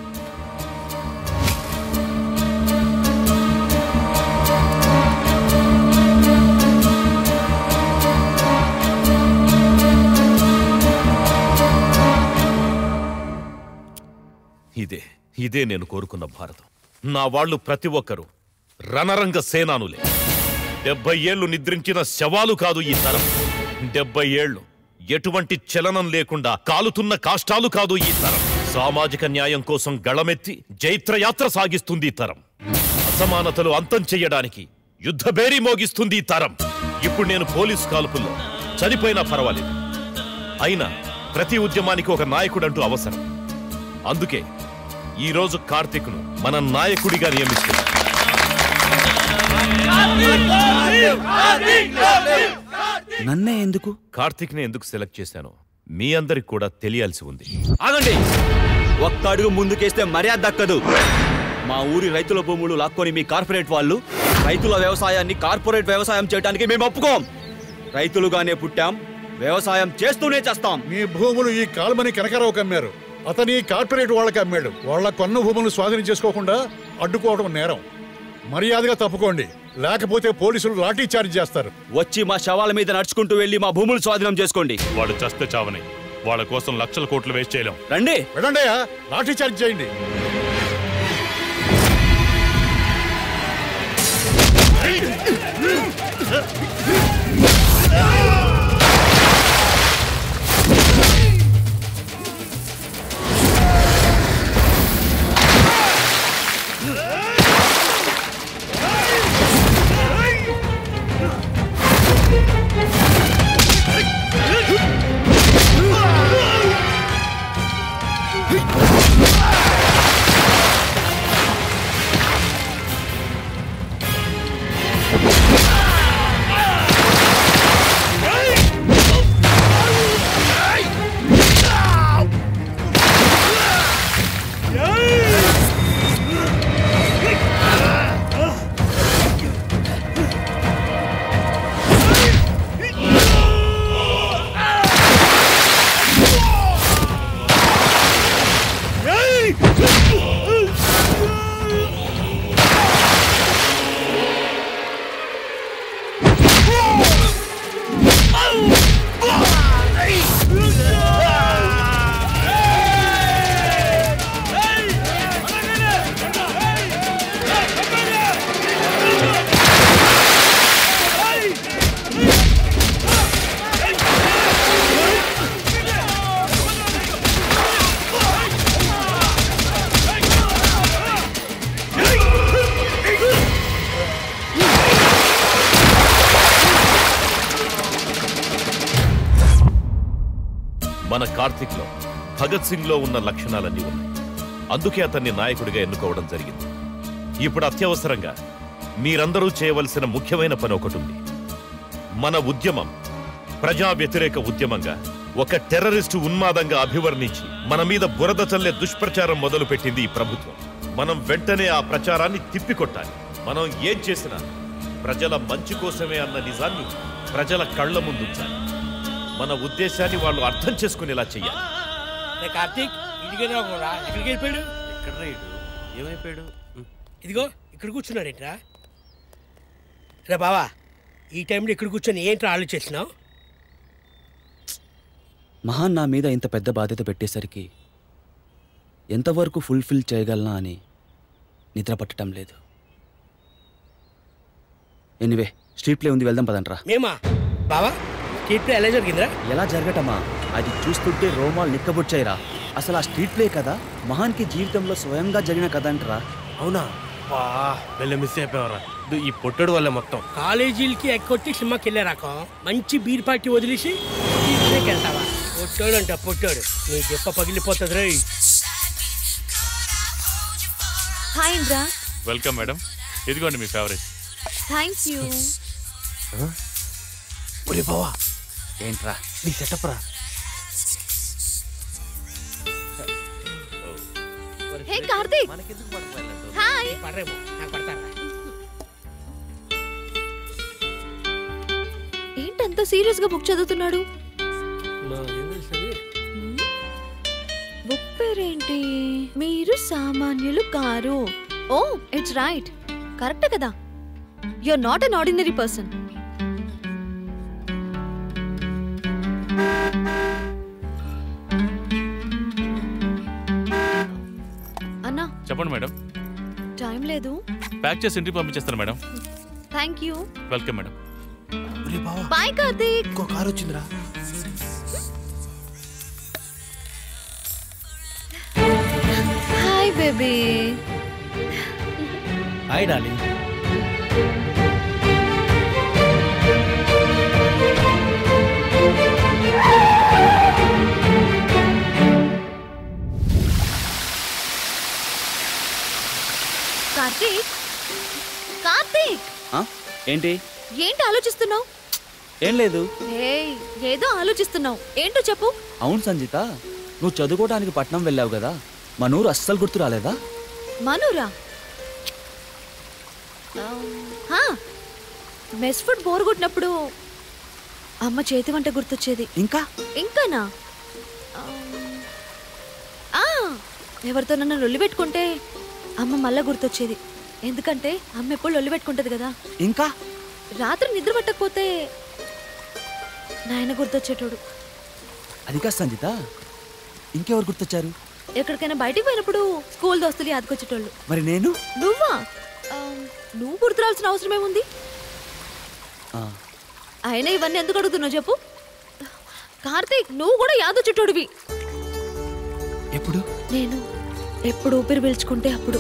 ఇదే నేను కోరుకున్న భారతం. నా వాళ్ళు ప్రతి ఒక్కరూ రణరంగ సేనానులే. 70 ఏళ్లు నిద్రించిన శవాలు కాదు ఈ తరం. 70 ఏళ్లు ఎటువంటి చలనం లేకుండా కాలుతున్న కాష్టాలు కాదు ఈ తరం. సామాజిక న్యాయం కోసం గళమెత్తి జైత్రయాత్ర సాగిస్తుంది ఈ తరం. అసమానతలు అంతం చెయ్యడానికి యుద్ధబేరీ మోగిస్తుంది ఈ తరం. ఇప్పుడు నేను పోలీసు కాల్పుల్లో చనిపోయినా పర్వాలేదు. అయినా ప్రతి ఉద్యమానికి ఒక నాయకుడంటూ అవసరం. అందుకే ఈ రోజు కార్తీక్ను మన నాయకుడిగా నియమిస్తున్నాం. నన్నే ఎందుకు? కార్తీక్ని ఎందుకు సెలెక్ట్ చేశానో మీ అందరికి కూడా తెలియాల్సి ఉంది. ఆగండి, ఒక్క అడుగు ముందుకేస్తే మర్యాద దక్కదు. మా ఊరి రైతుల భూములు లాక్కొని మీ కార్పొరేట్ వాళ్ళు రైతుల వ్యవసాయాన్ని కార్పొరేట్ వ్యవసాయం చేయడానికి మేము ఒప్పుకోం. రైతులుగానే పుట్టాం, వ్యవసాయం చేస్తూనే చేస్తాం. మీ భూములు ఈ కాల్మని కనకరావు కమ్మారు. అతని కార్పొరేట్ వాళ్ళకి అమ్మాడు. వాళ్ళ కొన్న భూములు స్వాధీనం చేసుకోకుండా అడ్డుకోవడం నేరం. మర్యాదగా తప్పుకోండి, లేకపోతే పోలీసులు లాఠీ చార్జ్ చేస్తారు. వచ్చి మా శవాల మీద నడుచుకుంటూ వెళ్ళి మా భూములు స్వాధీనం చేసుకోండి. వాడు చస్తే చావని, వాళ్ళ కోసం లక్షల కోట్లు వేస్ట్ చేయలేం. రండి, వెళ్ళండి, లాఠీ చార్జ్ చేయండి. మన కార్తిక్ లో భగత్ సింగ్ లో ఉన్న లక్షణాలన్నీ ఉన్నాయి. అందుకే అతన్ని నాయకుడిగా ఎన్నుకోవడం జరిగింది. ఇప్పుడు అత్యవసరంగా మీరందరూ చేయవలసిన ముఖ్యమైన పని ఒకటి ఉంది. మన ఉద్యమం ప్రజా వ్యతిరేక ఉద్యమంగా ఒక టెర్రరిస్టు ఉన్మాదంగా అభివర్ణించి మన మీద బురద చల్లే దుష్ప్రచారం మొదలుపెట్టింది ఈ ప్రభుత్వం. మనం వెంటనే ఆ ప్రచారాన్ని తిప్పికొట్టాలి. మనం ఏం చేసినా ప్రజల మంచి కోసమే అన్న నిజాన్ని ప్రజల కళ్ల ముందుంచాలి. మన ఉద్దేశాన్ని వాళ్ళు అర్థం చేసుకునేలా చెయ్యాలి. కార్తీక్, ఇదిగో ఎక్కడికి వెళ్ళిపోయాడు? ఎక్కడ రైడు ఏమైపోయాడు? ఇదిగో ఇక్కడ కూర్చున్నాడేంట్రా? రే బావా, ఈ టైంలో ఇక్కడ కూర్చొని ఏంట్రా ఆలోచిస్తున్నావు? మహాన్ నా మీద ఇంత పెద్ద బాధ్యత పెట్టేసరికి ఎంతవరకు ఫుల్ఫిల్ చేయగలనా అని నిద్ర పట్టడం లేదు. ఎనీవే, స్ట్రీట్ ప్లే ఉంది, వెళ్దాం పదంట్రా. మేమా బావా? స్ట్రీట్ ప్లే ఎలా జరిగిందిరా? ఎలా జరగటమా? అది చూస్తుంటే రోమాలు నిక్కబొచ్చాయిరా. అసలు ఆ స్ట్రీట్ ప్లే కదా మహాన్కి జీవితంలో స్వయంగా జరిగిన కథ అంటరా. అవునా? వెళ్ళి మిస్ అయిపోయారా? ఈ పొట్టడు వల్ల మొత్తం కాలేజీలకి ఎక్కొట్టి సినిమాకి వెళ్ళే రకం మంచి బీర్ పార్టీ వదిలేసి బీచ్లోకి వెళ్తావా? పొట్టోడు అంట పొట్టోడు, నీ దెప్ప పగిలిపోతుంది రే. హాయ్ ఇంద్రా. వెల్కమ్ మేడం, ఇదిగోండి మీ ఫేవరెట్. Thank you. ఒరే బావా, ఏంట్రా నీ సెటప్ రా. హే కార్తీక్. హాయ్. పడరేమో, నాకు పడతారా? ఏంటంత సీరియస్ గా బుక్ చదువుతున్నాడు? బుక్ పేరేంటి? మీరు సామాన్యులు కారు. ఓ ఇట్స్ రైట్, కరెక్ట్ కదా. You are not an ordinary person. అన్నా చెప్పండి మేడం. టైం లేదు. ప్యాక్ చేసి ఇంటికి పంపించేస్తాను madam. Thank you. Welcome madam. Bye Karthik. ఇంకో కారు వచ్చిందిరా. Hi baby. Hi darling. Karthik, Karthik. ఏంటి ఏంటి ఆలోచిస్తున్నావు? ఏం లేదు. ఏదో ఆలోచిస్తున్నావు, ఏంటో చెప్పు. అవును సంజిత, నువ్వు చదువుకోవడానికి పట్నం వెళ్ళావు కదా, మనూరు అస్సలు గుర్తు రాలేదా? మనూరా? మెస్ ఫుడ్ బోర్ కొట్టినప్పుడు అమ్మ చేతి వంట గుర్తొచ్చేది. ఇంకానా? ఎవరితో నన్ను లొల్లి పెట్టుకుంటే అమ్మ మళ్ళా గుర్తొచ్చేది. ఎందుకంటే అమ్మ ఎప్పుడు లొల్లి పెట్టుకుంటది కదా. ఇంకా రాత్రి నిద్ర పట్టకపోతే నాయన గుర్తొచ్చేటోడు. అది కాదు సంజిత, ఇంకెవరు గుర్తొచ్చారు? ఎక్కడికైనా బయటికి పోయినప్పుడు స్కూల్ దోస్తులు యాదకొచ్చేటోళ్ళు. మరి నేను? నువ్వా? నువ్వు గుర్తురాల్సిన అవసరం ఏముంది? అయినా ఇవన్నీ ఎందుకు అడుగుతున్నావు చెప్పు. కార్తీక్, నువ్వు కూడా యాదొచ్చేటోడివి. ఎప్పుడు? నేను ఎప్పుడు ఊపిరి పీల్చుకుంటే అప్పుడు.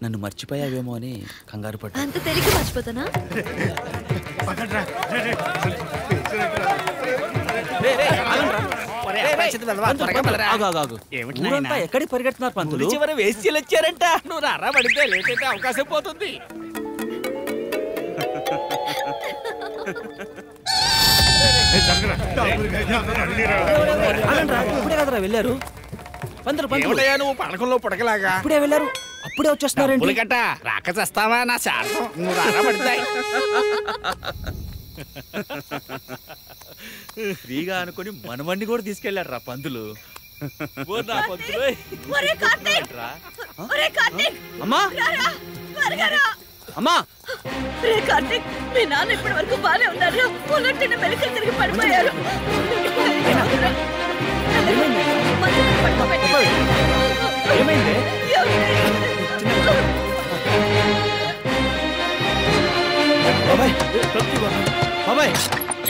నన్ను మర్చిపోయావేమో అని కంగారు పడ్డా. అంత తెలిసి మర్చిపోతానా? ఎక్కడికి పరిగెడుతున్నారు పంతులు? చివరి వేస్యలు వచ్చారంట. నువ్వు రారా పడితే లేట్ అయితే అవకాశం పోతుంది. ఇప్పుడే కదరా వెళ్ళారు. నువ్వు పడకంలో పుడకలాగా ఇప్పుడే వెళ్ళారు, అప్పుడే వచ్చేస్తున్నారండి. గట్ట రాక చేస్తావా నా శాతం. నువ్వు రారా పడతాయి. ఫ్రీగా అనుకుని మనవన్ని కూడా తీసుకెళ్లారు రా పంతులు. అమ్మా అమ్మా, కార్తీక్, మీ నాన్న ఇప్పటి వరకు బానే ఉన్నారు. పొలట్టిన మెలికలు తిరిగి పడిపోయారు.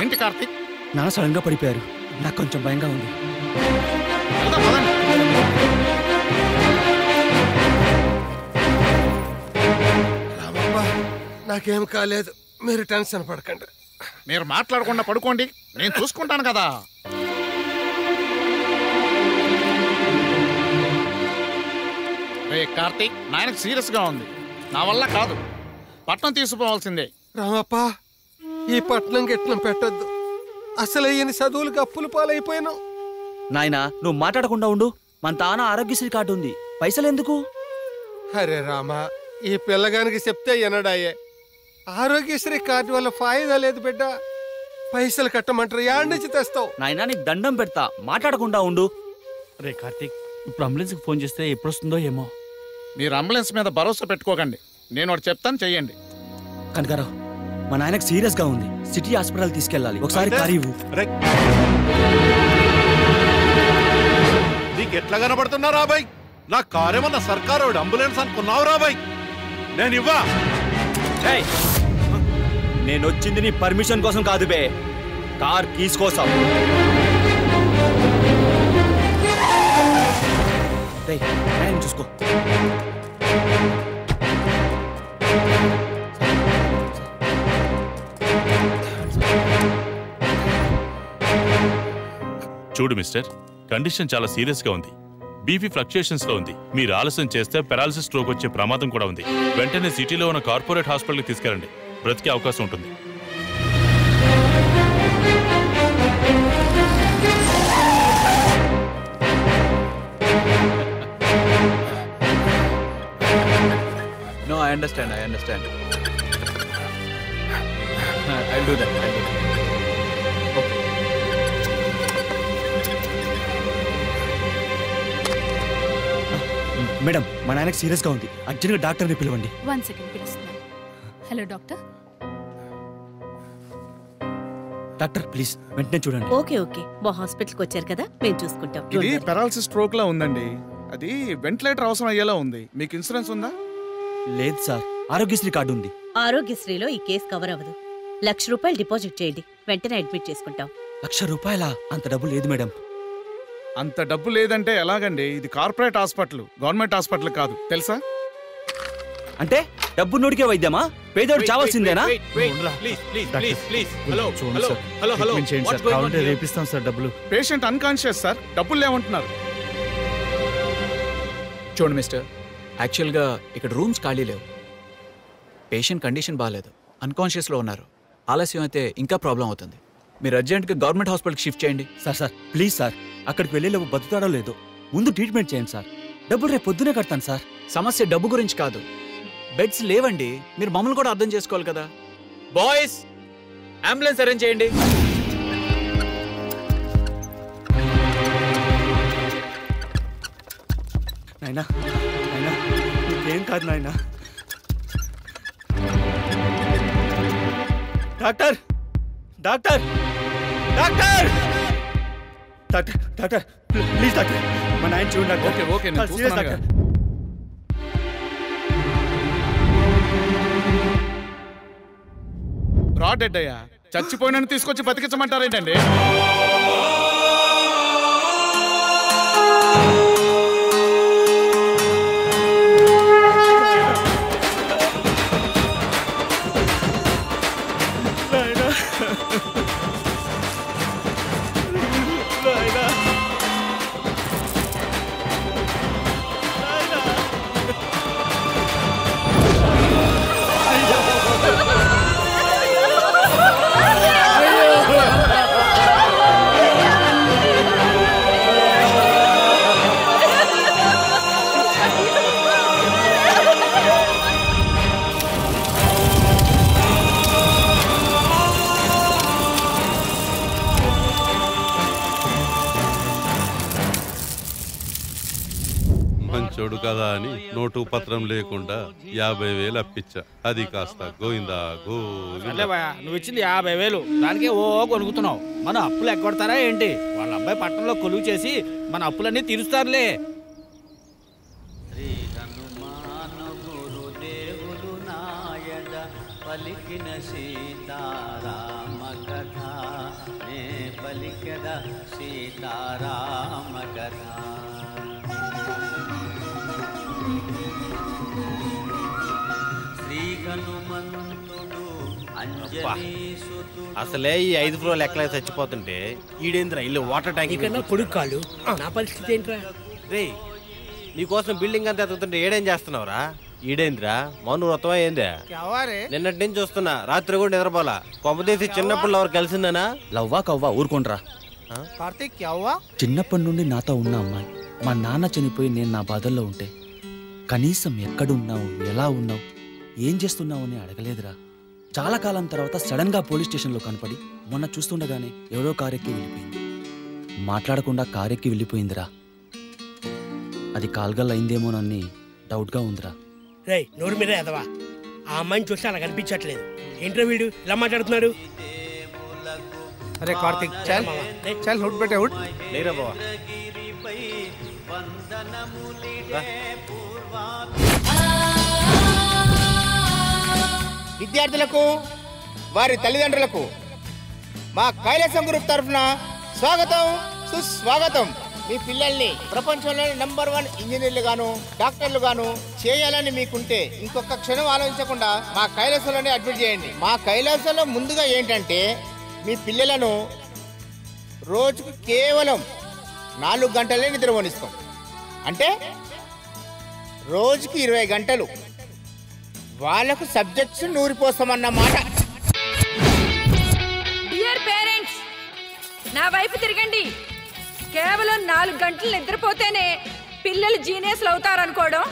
ఏంటి కార్తీక్? నాన్న సడన్ గా పడిపోయారు. నాకు కొంచెం భయంగా ఉంది. నాకేం కాలేదు, మీరు టెన్షన్ పడకండి. మీరు మాట్లాడకుండా పడుకోండి, నేను చూసుకుంటాను కదా. రే కార్తీక్, నాయనకు సీరియస్ గా ఉంది, నా వల్ల కాదు. పట్నం తీసుకుపోవాల్సిందే. రామప్ప, ఈ పట్నం గిట్నం పెట్టద్దు. అసలు ఈయన చదువులకు అప్పులు పాలైపోయాను. నాయనా, నువ్వు మాట్లాడకుండా ఉండు. మన తాన ఆరోగ్యశ్రీ కార్డు ఉంది, పైసలు ఎందుకు? అరే రామా, ఈ పిల్లగానికి చెప్తే ఎనడాయే. ఆరోగ్యశ్రీ కార్డు వల్ల ఫాయిదా లేదు బిడ్డ. పైసలు కట్టమంటారు, యాడ్ నుంచి తెస్తావు. నాయనా, నీకు దండం పెడతా, మాట్లాడకుండా ఉండు. రే కార్తీక్, ఇప్పుడు అంబులెన్స్కి ఫోన్ చేస్తే ఎప్పుడు వస్తుందో ఏమో. మీరు అంబులెన్స్ మీద భరోసా పెట్టుకోకండి, నేను ఒకటి చెప్తాను, చెయ్యండి. కనకారావు, మా నాయనకు సీరియస్ గా ఉంది, సిటీ హాస్పిటల్ తీసుకెళ్ళాలి. ఒకసారి కారు ఇవ్వు. నీకు ఎట్లా కనబడుతున్నా రాబాయ్? నా కారేమన్నా సర్కారు అంబులెన్స్ అనుకున్నావు రాబాయ్? నేను ఇవ్వా. నేను వచ్చింది నీ పర్మిషన్ కోసం కాదు బే, కార్ కీస్ కోసం. చూసుకో. చూడు మిస్టర్, కండిషన్ చాలా సీరియస్ గా ఉంది. బీపీ ఫ్లక్చుయేషన్స్ లో ఉంది. మీరు ఆలస్యం చేస్తే పెరాలసిస్ స్ట్రోక్ వచ్చే ప్రమాదం కూడా ఉంది. వెంటనే సిటీలో ఉన్న కార్పొరేట్ హాస్పిటల్కి తీసుకెళ్ళండి. బ్రతికే అవకాశం ఉంటుంది. No, I understand. I'll do that. Okay. Madam, మా నాన్నకి సీరియస్ గా ఉంది. అర్జెంట్గా డాక్టర్ని పిలవండి. 1 సెకండ్ పిలుస్తున్నాను. Hello doctor. డాక్టర్ ప్లీజ్ వెంటనే చూడండి. ఓకే మా హాస్పిటల్కి వచ్చారు కదా, మేము చూసుకుంటాం. ఇది పెరాలసిస్ స్ట్రోక్ లా ఉందండి. అది వెంటిలేటర్ అవసరం అయ్యేలా ఉంది. మీకు ఇన్సూరెన్స్ ఉందా? లేదు సార్, ఆరోగ్యశ్రీ కార్డు ఉంది. ఆరోగ్యశ్రీలో ఈ కేసు కవర్ అవ్వదు. ₹1,00,000 డిపాజిట్ చేయండి, వెంటనే అడ్మిట్ చేసుకుంటాం. ₹1,00,000? అంత డబ్బు లేదు మేడం. అంత డబ్బు లేదంటే ఎలాగండి? ఇది కార్పొరేట్ హాస్పిటల్, గవర్నమెంట్ హాస్పిటల్ కాదు, తెలుసా? అంటే డబ్బు నోడికే వైద్యమా? పేదోడు చావాల్సిందేనా? రేపిస్తాం సార్ డబ్బులు. పేషెంట్ అన్కాన్షియస్ సార్, డబ్బులు లేవంటున్నారు. చూడండి మిస్టర్, యాక్చువల్గా ఇక్కడ రూమ్స్ ఖాళీ లేవు. పేషెంట్ కండిషన్ బాగాలేదు, అన్కాన్షియస్లో ఉన్నారు. ఆలస్యం అయితే ఇంకా ప్రాబ్లం అవుతుంది. మీరు అర్జెంట్గా గవర్నమెంట్ హాస్పిటల్కి షిఫ్ట్ చేయండి. సార్ ప్లీజ్ సార్, అక్కడికి వెళ్ళేలోపు బతుకుతాడో లేదో ముందు ట్రీట్మెంట్ చేయండి సార్. డబ్బులు రేపు పొద్దునే కడతానుసార్. సమస్య డబ్బు గురించి కాదు, బెడ్స్ లేవండి. మీరు మమ్మల్ని కూడా అర్థం చేసుకోవాలి కదా. బాయ్స్, అంబులెన్స్ అరేంజ్ చేయండి. నాయనా నీకేం కాదు నాయనా. Doctor doctor doctor doctor doctor please doctor, మా నాయన చూడండి డాక్టర్. ఓకే నేను చూస్తున్నాను డాక్టర్. రా డెడ్ అయ్యా, చచ్చిపోయినని తీసుకొచ్చి బతికించమంటారేంటండి? మంచోడు కదా అని నోటు పత్రం లేకుండా 50,000 అప్పించా. అది కాస్త గోయిందా నువ్వు ఇచ్చింది 50,000, దానికే కొనుక్కుతున్నావు. మన అప్పులు ఎగ్గొడతారా ఏంటి? వాళ్ళ అబ్బాయి పట్టణంలో కొలువు చేసి మన అప్పులన్నీ తీరుస్తారులే. పలికిన సీతారామ కథ, నే పలికద సీతారామ కథ. శ్రీ హనుమంతుడు అంజనీసుతుడు. అసలే ఈ 5 ఫ్లోర్లు ఎక్కలేక చచ్చిపోతుంటే ఈడేంద్ర ఇల్లు వాటర్ ట్యాంక్ నీకన్నా పొడుగు కాళ్ళు. నా పరిస్థితి ఏంట్రా? రే, నీకోసం బిల్డింగ్ అంతా ఎత్తుతుంటే ఏడేం చేస్తున్నావురా? ఈడేంద్రా మౌన వ్రతమా ఏందా? నిన్నటి నుంచి చూస్తున్నా, రాత్రి కూడా నిద్రపోలా. కొంపదీసి చిన్నప్పుడు ఎవరు కలిసిందనా? లవ్వా కవ్వా ఊరుకోండ్రా. కార్తీక్ చిన్నప్పటి నుండి నాతో ఉన్న అమ్మాయి మా నాన్న చనిపోయి నేను నా బాధల్లో ఉంటే కనీసం ఎక్కడున్నావు, ఎలా ఉన్నావు, ఏం చేస్తున్నావు అని అడగలేదురా. చాలా కాలం తర్వాత సడన్ గా పోలీస్ స్టేషన్లో కనపడి మొన్న చూస్తుండగానే ఎవరో కారెక్కి వెళ్ళిపోయింది. మాట్లాడకుండా కారెక్కి వెళ్ళిపోయిందిరా. అది కాల్గల్ అయిందేమోనని డౌట్గా ఉందిరా. రే, నోరు మీరే ఎదవా. ఆ అమ్మాయిని చూస్తే అలా కనిపించట్లేదు. ఏంట్రా వీడు ఇలా మాట్లాడుతున్నాడు? అరే కార్తీక్, చల్ చల్ హుడ్ పెట్టే హుడ్. లేరా బావా. విద్యార్థులకు వారి తల్లిదండ్రులకు మా కైలాసం గ్రూప్ తరఫున స్వాగతం సుస్వాగతం. మీ పిల్లల్ని ప్రపంచంలోని #1 ఇంజనీర్లు గాను డాక్టర్లు గాను చేయాలని మీకుంటే ఇంకొక క్షణం ఆలోచించకుండా మా కైలాసంలోనే అడ్మిట్ చేయండి. మా కైలాసంలో ముందుగా ఏంటంటే మీ పిల్లలను రోజుకు కేవలం 4 గంటలే నిద్రపోనిస్తాం. అంటే రోజుకి 20 గంటలు వాళ్ళకు సబ్జెక్ట్స్ నూరిపోస్తామన్నమాట. డియర్ పేరెంట్స్, నా వైపు తిరగండి. కేవలం 4 గంటలు నిద్రపోతేనే పిల్లలు జీనియస్లు అవుతారనుకోవడం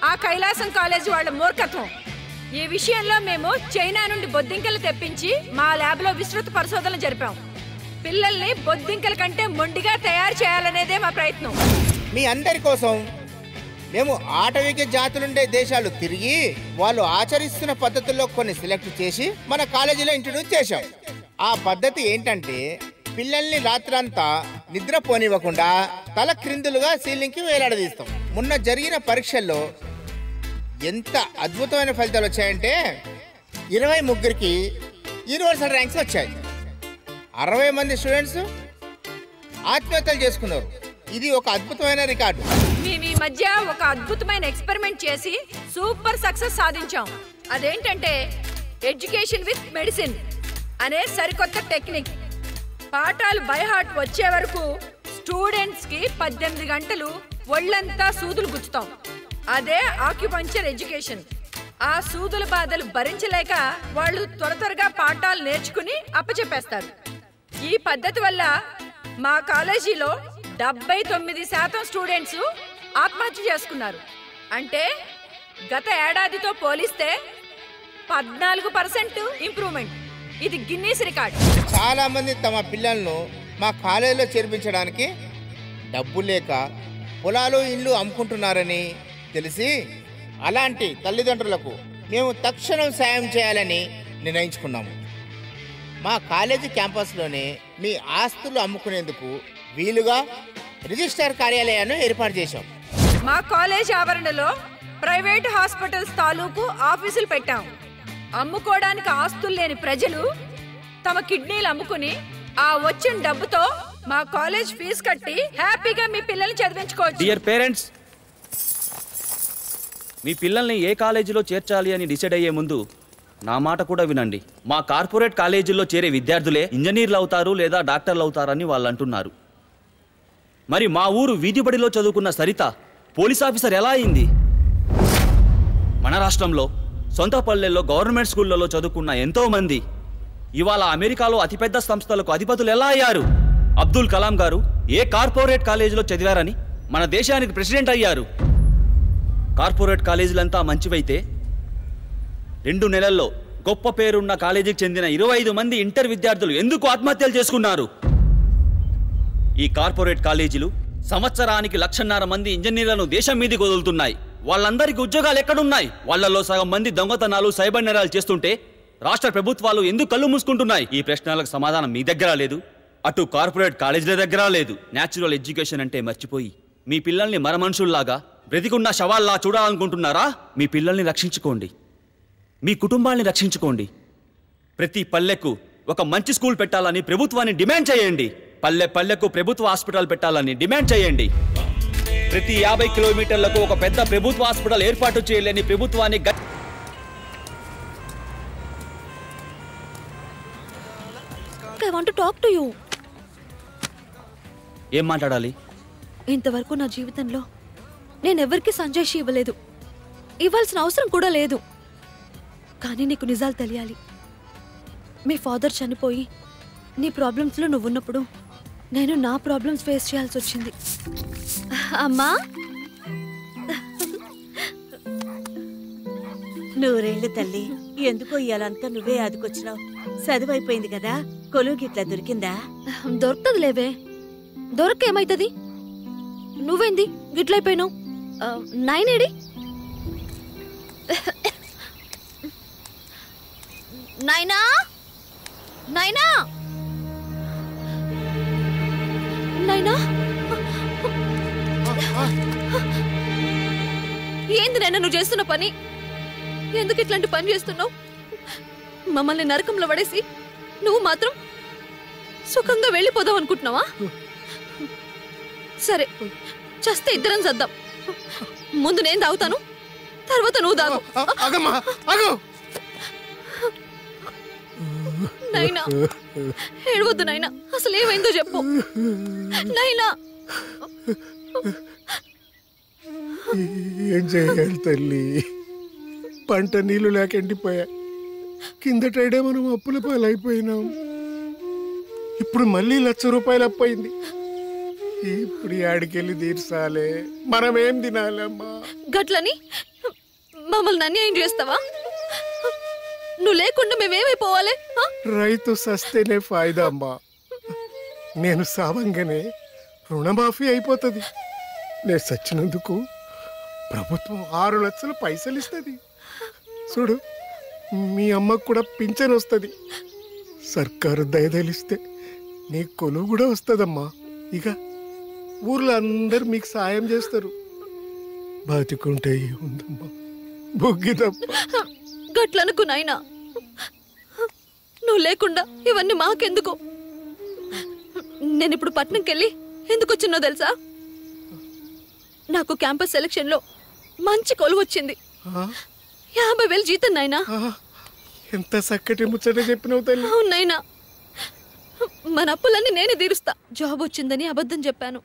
ఆ కైలాసం కాలేజీ వాళ్ళ మూర్ఖత్వం. ఈ విషయంలో మేము చైనా నుండి బొద్దింకలు తెప్పించి మా ల్యాబ్లో విస్తృత పరిశోధనలు జరిపాం. పిల్లల్ని బొద్దింకల కంటే మొండిగా తయారు చేయాలనేదే మా ప్రయత్నం. మీ అందరి కోసం మేము ఆటవిక జాతులుండే దేశాలు తిరిగి వాళ్ళు ఆచరిస్తున్న పద్ధతుల్లో కొన్ని సెలెక్ట్ చేసి మన కాలేజీలో ఇంట్రడ్యూస్ చేశాం. ఆ పద్ధతి ఏంటంటే పిల్లల్ని రాత్రంతా నిద్రపోనివ్వకుండా తల క్రిందులుగా సీలింగ్కి వేలాడదీస్తాం. మొన్న జరిగిన పరీక్షల్లో ఎంత అద్భుతమైన ఫలితాలు వచ్చాయంటే 23కి యూనివర్సల్ ర్యాంక్స్ వచ్చాయి. 60 మంది స్టూడెంట్స్ ఆత్మహత్యలు చేసుకున్నారు. ఇది ఒక అద్భుతమైన రికార్డు. మేము ఈ మధ్య ఒక అద్భుతమైన ఎక్స్పెరిమెంట్ చేసి సూపర్ సక్సెస్ సాధించాం. అదేంటంటే ఎడ్యుకేషన్ విత్ మెడిసిన్ అనే సరికొత్త టెక్నిక్. పాఠాలు బై హార్ట్ వచ్చే వరకు స్టూడెంట్స్ కి 18 గంటలు ఒళ్ళంతా సూదులు గుచ్చుతాం. అదే ఆక్యుపంక్చర్ ఎడ్యుకేషన్. ఆ సూదుల బాధలు భరించలేక వాళ్ళు త్వరగా పాఠాలు నేర్చుకుని అప్పచెప్పేస్తారు. ఈ పద్ధతి వల్ల మా కాలేజీలో 79% స్టూడెంట్స్ ఆత్మహత్య చేసుకున్నారు. అంటే గత ఏడాదితో పోలిస్తే 14% ఇంప్రూవ్మెంట్. ఇది గిన్నీస్ రికార్డ్. చాలా మంది తమ పిల్లలను మా కాలేజీలో చేర్పించడానికి డబ్బు లేక పొలాలు ఇల్లు అమ్ముకుంటున్నారని తెలిసి అలాంటి తల్లిదండ్రులకు మేము తక్షణం సాయం చేయాలని నిర్ణయించుకున్నాము. మా కాలేజీ క్యాంపస్లోనే మీ ఆస్తులు అమ్ముకునేందుకు వీలుగా రిజిస్ట్రార్ కార్యాలయాన్ని ఏర్పాటు చేశాం. మా కాలేజ్ ఆవరణలో ప్రైవేట్ హాస్పిటల్స్ తాలూకు ఆఫీసులు పెట్టాం. అమ్ముకోవడానికి ఆస్తులు లేని ప్రజలు తమ కిడ్నీలు అమ్ముకుని ఆ వచ్చిన డబ్బుతో మా కాలేజ్ ఫీజు కట్టి హ్యాపీగా మీ పిల్లల్ని చదివించుకోవచ్చు. డియర్ పేరెంట్స్, మీ పిల్లల్ని ఏ కాలేజీలో చేర్చాలి అని డిసైడ్ అయ్యే ముందు నా మాట కూడా వినండి. మా కార్పొరేట్ కాలేజీల్లో చేరే విద్యార్థులే ఇంజనీర్లు అవుతారు లేదా డాక్టర్లు అవుతారని వాళ్ళు అంటున్నారు. మరి మా ఊరు వీధిబడిలో చదువుకున్న సరిత పోలీస్ ఆఫీసర్ ఎలా అయింది? మన రాష్ట్రంలో సొంత పల్లెల్లో గవర్నమెంట్ స్కూళ్లలో చదువుకున్న ఎంతో మంది ఇవాళ అమెరికాలో అతిపెద్ద సంస్థలకు అధిపతులు ఎలా అయ్యారు? అబ్దుల్ కలాం గారు ఏ కార్పొరేట్ కాలేజీలో చదివారని మన దేశానికి ప్రెసిడెంట్ అయ్యారు. కార్పొరేట్ కాలేజీలంతా మంచివైతే 2 నెలల్లో గొప్ప పేరున్న కాలేజీకి చెందిన 25 మంది ఇంటర్ విద్యార్థులు ఎందుకు ఆత్మహత్యలు చేసుకున్నారు? ఈ కార్పొరేట్ కాలేజీలు సంవత్సరానికి 1,50,000 మంది ఇంజనీర్లను దేశం మీదకి వదులుతున్నాయి. వాళ్ళందరికీ ఉద్యోగాలు ఎక్కడున్నాయి? వాళ్లలో సగం మంది దొంగతనాలు, సైబర్ నేరాలు చేస్తుంటే రాష్ట్ర ప్రభుత్వాలు ఎందుకు కళ్ళు మూసుకుంటున్నాయి? ఈ ప్రశ్నలకు సమాధానం మీ దగ్గర లేదు, అటు కార్పొరేట్ కాలేజీల దగ్గర లేదు. న్యాచురల్ ఎడ్యుకేషన్ అంటే మర్చిపోయి మీ పిల్లల్ని మరమనుషుల్లాగా బ్రతికున్న శవాల్లా చూడాలనుకుంటున్నారా? మీ పిల్లల్ని రక్షించుకోండి, మీ కుటుంబాన్ని రక్షించుకోండి. ప్రతి పల్లెకు ఒక మంచి స్కూల్ పెట్టాలని ప్రభుత్వాన్ని డిమాండ్ చేయండి. పల్లె పల్లెకు ప్రభుత్వ హాస్పిటల్ పెట్టాలని డిమాండ్ చేయండి. ప్రతి 50 కిలోమీటర్లకు ఒక పెద్ద ప్రభుత్వ హాస్పిటల్ ఏర్పాటు చేయలేని ప్రభుత్వాన్ని I want to talk to you. ఏం మాట్లాడాలి? ఇంతవరకు నా జీవితంలో నేను ఎవరికి సంజయ్ ఇవ్వలేదు, ఇవ్వాల్సిన అవసరం కూడా లేదు. కానీ నీకు నిజాలు తెలియాలి. మీ ఫాదర్ చనిపోయి నీ ప్రాబ్లమ్స్లో నువ్వున్నప్పుడు నేను నా ప్రాబ్లమ్స్ ఫేస్ చేయాల్సి వచ్చింది. అమ్మా, నూరేళ్ళు తల్లి. ఎందుకో ఇయాలంతా నువ్వే ఆదుకొచ్చినావు. చదువు అయిపోయింది కదా, కొలువు గిట్లా దొరికిందా? దొరుకుతుంది లేవే. దొరకేమైతుంది? నువ్వేంది గిట్లయిపోయినావు? నైనేడి? నైనా, నైనా, నైనా, ఏంది నైనా నువ్వు చేస్తున్న పని? ఎందుకు ఇట్లాంటి పని చేస్తున్నావు? మమ్మల్ని నరకంలో పడేసి నువ్వు మాత్రం సుఖంగా వెళ్ళిపోదాం అనుకుంటున్నావా? సరే, చస్తే ఇద్దరం చద్దాం. ముందు నేను తాగుతాను, తర్వాత నువ్వు తాగు. నైనా, ఏడవద్దు నైనా. అసలు ఏమైందో చెప్పు నైనా. ఏం చేయాలి తల్లి? పంట నీళ్లు లేక ఎండిపోయా. కిందటైడే మనం అప్పుల పాలైపోయినాం. ఇప్పుడు మళ్ళీ 1,00,000 రూపాయలు అప్పయింది. ఇప్పుడు ఆడికెళ్ళి తీర్చాలే. మనమేం తినాలమ్మా? గట్లని మమ్మల్ని అన్యాయం చేస్తావా? నువ్వు లేకుండా మేమేమైపోవాలి? రైతు సస్తేనే ఫాయిదా అమ్మా. నేను సావంగానే రుణమాఫీ అయిపోతుంది. నేను సచ్చినందుకు ప్రభుత్వం 6 లక్షల పైసలు ఇస్తుంది. చూడు, మీ అమ్మకు కూడా పింఛన్ వస్తుంది. సర్కారు దయదలిస్తే నీ కొలువు కూడా వస్తుందమ్మా. ఇక ఊర్లో అందరు మీకు సాయం చేస్తారు. బతికుంటే ఉందమ్మా, బొగ్గిదమ్మా. గట్లనుకు నాయనా. నువ్వు లేకుండా ఇవన్నీ మాకెందుకు? నేను ఇప్పుడు పట్నంకి వెళ్ళి ఎందుకు వచ్చినో తెలుసా? నాకు క్యాంపస్ సెలక్షన్ లో మంచి కొలువు వచ్చింది. 50,000 జీతం నాయనా. ఎంత చక్కటి ముచ్చట చెప్పినావు తల్లి. అవును నాయనా, మన అప్పులన్నీ నేనే తీరుస్తా. జాబ్ వచ్చిందని అబద్ధం చెప్పాను,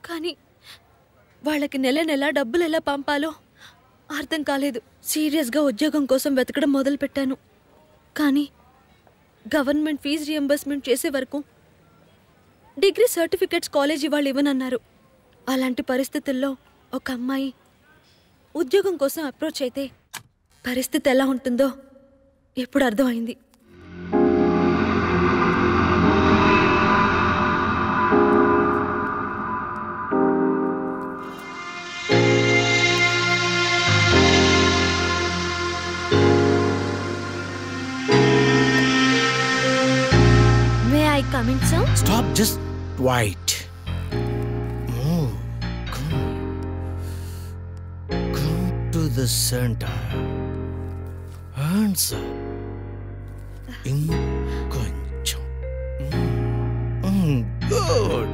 కానీ వాళ్ళకి నెల నెల డబ్బులు ఎలా పంపాలో అర్థం కాలేదు. సీరియస్గా ఉద్యోగం కోసం వెతకడం మొదలు పెట్టాను. కానీ గవర్నమెంట్ ఫీజు రియంబర్స్మెంట్ చేసే వరకు డిగ్రీ సర్టిఫికేట్స్ కాలేజీ వాళ్ళు ఇవ్వనన్నారు. అలాంటి పరిస్థితుల్లో ఒక అమ్మాయి ఉద్యోగం కోసం అప్రోచ్ అయితే పరిస్థితి ఎలా ఉంటుందో ఎప్పుడు అర్థమైంది. May I come in, sir? Stop, just wait. Come to the center. Answer. ఇంకొంచెం. Good.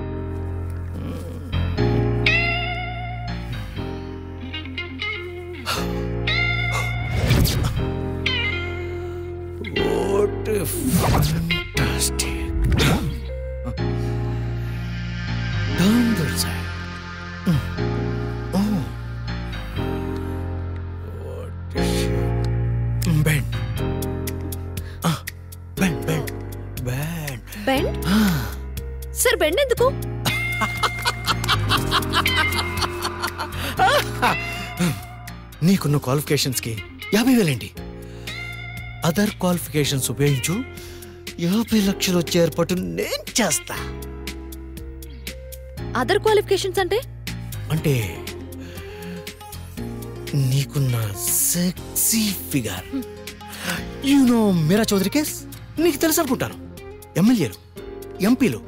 What a fantastic. Down the side. Oh. What a shape. Bend. Bend, bend, bend. Bend? Sir bend ఎందుకు? నీకున్న క్వాలిఫికేషన్స్కి 50,000 ఏంటి? Other qualifications ఉపయోగించు. 50 లక్షలు వచ్చే ఏర్పాటు నేను చేస్తా. అదర్ క్వాలిఫికేషన్స్ అంటే? అంటే నీకున్న sexy figure. You know Meera Chaudhary case నీకు తెలుసు అనుకుంటాను. ఎమ్మెల్యేలు, ఎంపీలు,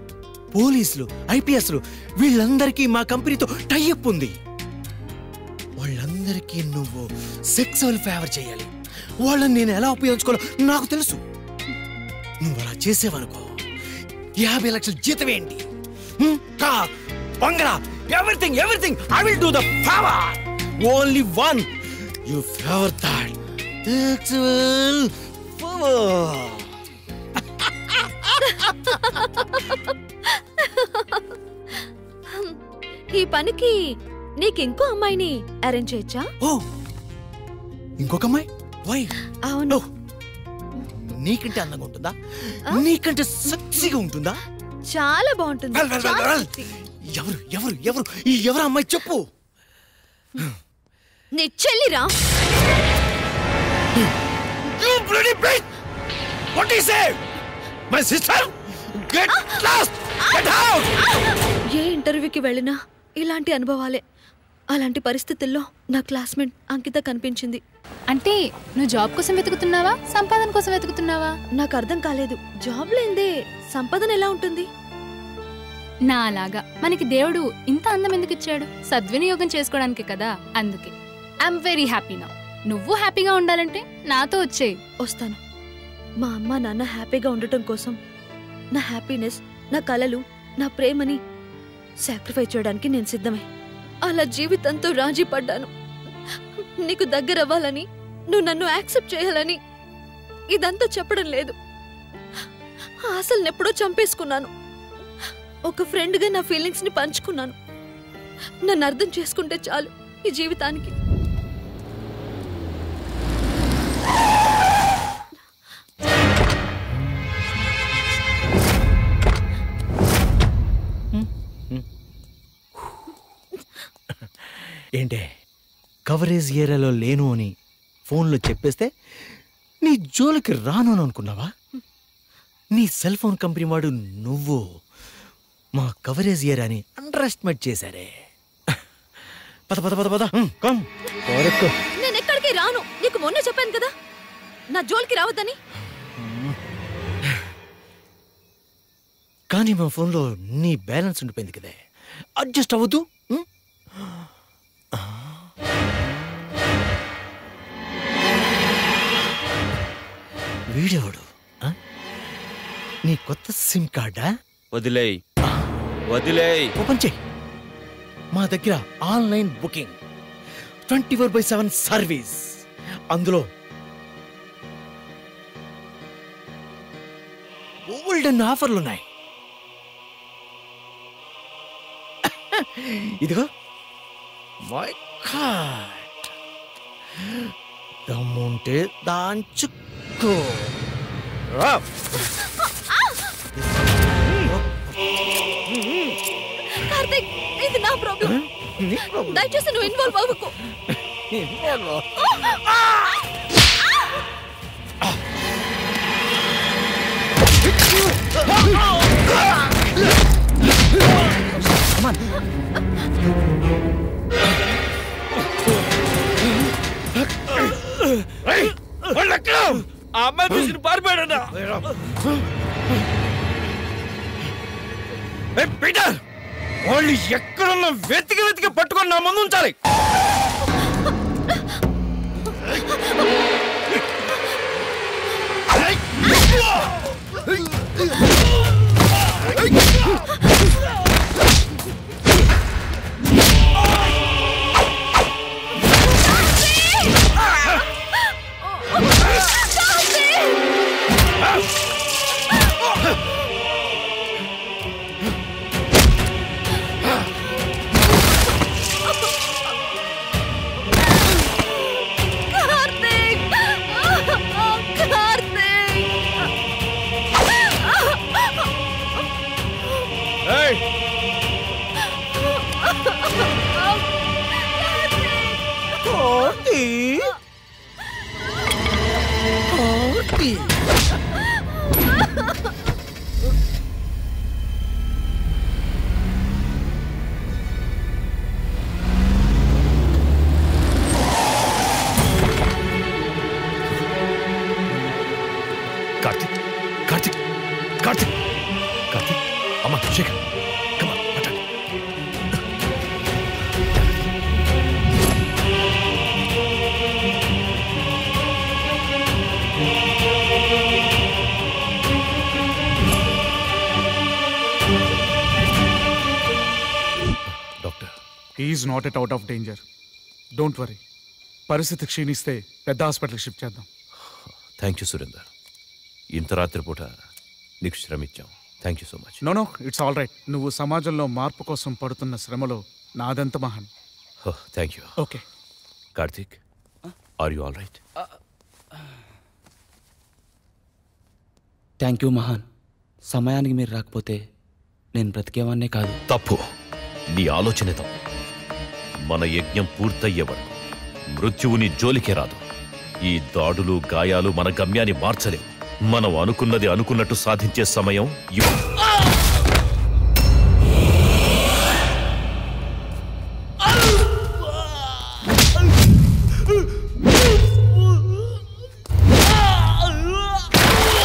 పోలీసులు, ఐపీఎస్లు వీళ్ళందరికీ మా కంపెనీతో టైఅప్ ఉంది. వాళ్ళందరికీ నువ్వు సెక్సువల్ ఫేవర్ చేయాలి. వాళ్ళని నేను ఎలా ఉపయోగించుకోవాలో నాకు తెలుసు. నువ్వు అలా చేసేవనుకో 50 లక్షల జీతం ఏంటి, కార్, బంగ్లా, everything everything I will do the favour. Only one you favour that sexual favour. ఈ పనికి నీకు ఇంకో అమ్మాయిని అరేంజ్ చేయొచ్చా? ఓ, ఇంకొక అమ్మాయి? వై? అవును. నీకంటే అందంగా ఉంటుందా? నీకంటే సెక్సీగా ఉంటుందా? చాలా బాగుంటుంది. ఎవరు ఎవరు ఎవరు ఈ ఎవరు అమ్మాయి చెప్పు. నీ చెల్లిరా. You bloody bitch! What do you say? My sister? Get lost! Get out! ఏ ఇంటర్వ్యూకి వెళ్ళినా ఇలాంటి అనుభవాలే. అలాంటి పరిస్థితుల్లో నా క్లాస్మేట్ అంకిత కనిపించింది. అంటే నువ్వు జాబ్ కోసం వెతుకుతున్నావా, సంపాదన కోసం వెతుకుతున్నావా? నాకు అర్థం కాలేదు. జాబ్ లేదే సంపాదన ఎలా ఉంటుంది? నా అలాగా మనకి దేవుడు ఇంత అందం ఎందుకు ఇచ్చాడు? సద్వినియోగం చేసుకోవడానికి కదా. అందుకే ఐఎమ్ వెరీ హ్యాపీ నౌ. నువ్వు హ్యాపీగా ఉండాలంటే నాతో వచ్చేయి. వస్తాను. మా అమ్మ నాన్న హ్యాపీగా ఉండటం కోసం నా హ్యాపీనెస్, నా కలలు, నా ప్రేమని సాక్రిఫైస్ చేయడానికి నేను సిద్ధమే. అలా జీవితంతో రాజీ పడ్డాను. నీకు దగ్గర అవ్వాలని, నువ్వు నన్ను యాక్సెప్ట్ చేయాలని ఇదంతా చెప్పడం లేదు. అసలు ఎప్పుడో చంపేసుకున్నాను. ఒక ఫ్రెండ్గా నా ఫీలింగ్స్ ని పంచుకున్నాను. నన్ను అర్థం చేసుకుంటే చాలు ఈ జీవితానికి. ఏంటే కవరేజ్ ఏరియాలో లేను అని ఫోన్లో చెప్పేస్తే నీ జోలికి రాను అని అనుకున్నావా? నీ సెల్ ఫోన్ కంపెనీ వాడు నువ్వు మా కవరేజ్ ఏరియాని అండర్ ఎస్టిమేట్ చేశారే. పద పద పద పద కమ్. నేను ఎక్కడికి రాను. నీకు మొన్న చెప్పాను కదా నా జోలికి రావద్దని. కానీ మా ఫోన్లో నీ బ్యాలెన్స్ ఉండిపోయింది కదే, అడ్జస్ట్ అవ్వద్దు. వీడెవడు? నీ కొత్త సిమ్ కార్డా? వదిలేయ్ వదిలేయ్. ఓపెన్ చెయ్యి. మా దగ్గర ఆన్లైన్ బుకింగ్ 24/7 సర్వీస్. అందులో గోల్డెన్ ఆఫర్లున్నాయి. ఇదిగో మై గాడ్, దమ్ముంటే దాంచుకో. కార్తీక్, ఇది నా ప్రాబ్లం. దయచేసి నువ్వు ఇన్వాల్వ్ అవ్వకు. ఆ అమ్మాయి తీసుకుని పారిపోయాడన్నా. పీటర్, వాళ్ళు ఎక్కడున్నా వెతికి వెతికి పట్టుకొని నా ముందు ఉంచాలి. కార్తిక్ కార్తిక్ కార్తిక్ కార్తిక్, అమ్మ శేఖర్, కమా పట్టండి. Is not at out of danger. Don't worry. పరిస్థితి క్షీణిస్తే పెద్ద హాస్పిటల్కి షిఫ్ట్ చేద్దాం. థ్యాంక్ యూ సురేందర్, ఇంత రాత్రిపూట నీకు శ్రమ ఇచ్చాం. Thank you so much. No it's all right. నువ్వు సమాజంలో మార్పు కోసం పడుతున్న శ్రమలో నాదంత Mahan. Thank you. Okay Karthik, are you all right? Thank you Mahan. సమయానికి మీరు రాకపోతే నేను బ్రతికేవాన్నే కాదు. తప్పు, నీ ఆలోచనే తప్పు. మన యజ్ఞం పూర్తయ్యే వరకు మృత్యువుని జోలికే రాదు. ఈ దాడులు గాయాలు మన గమ్యాన్ని మార్చలేవు. మనం అనుకున్నది అనుకున్నట్టు సాధించే సమయం ఇవ్వు. Hey!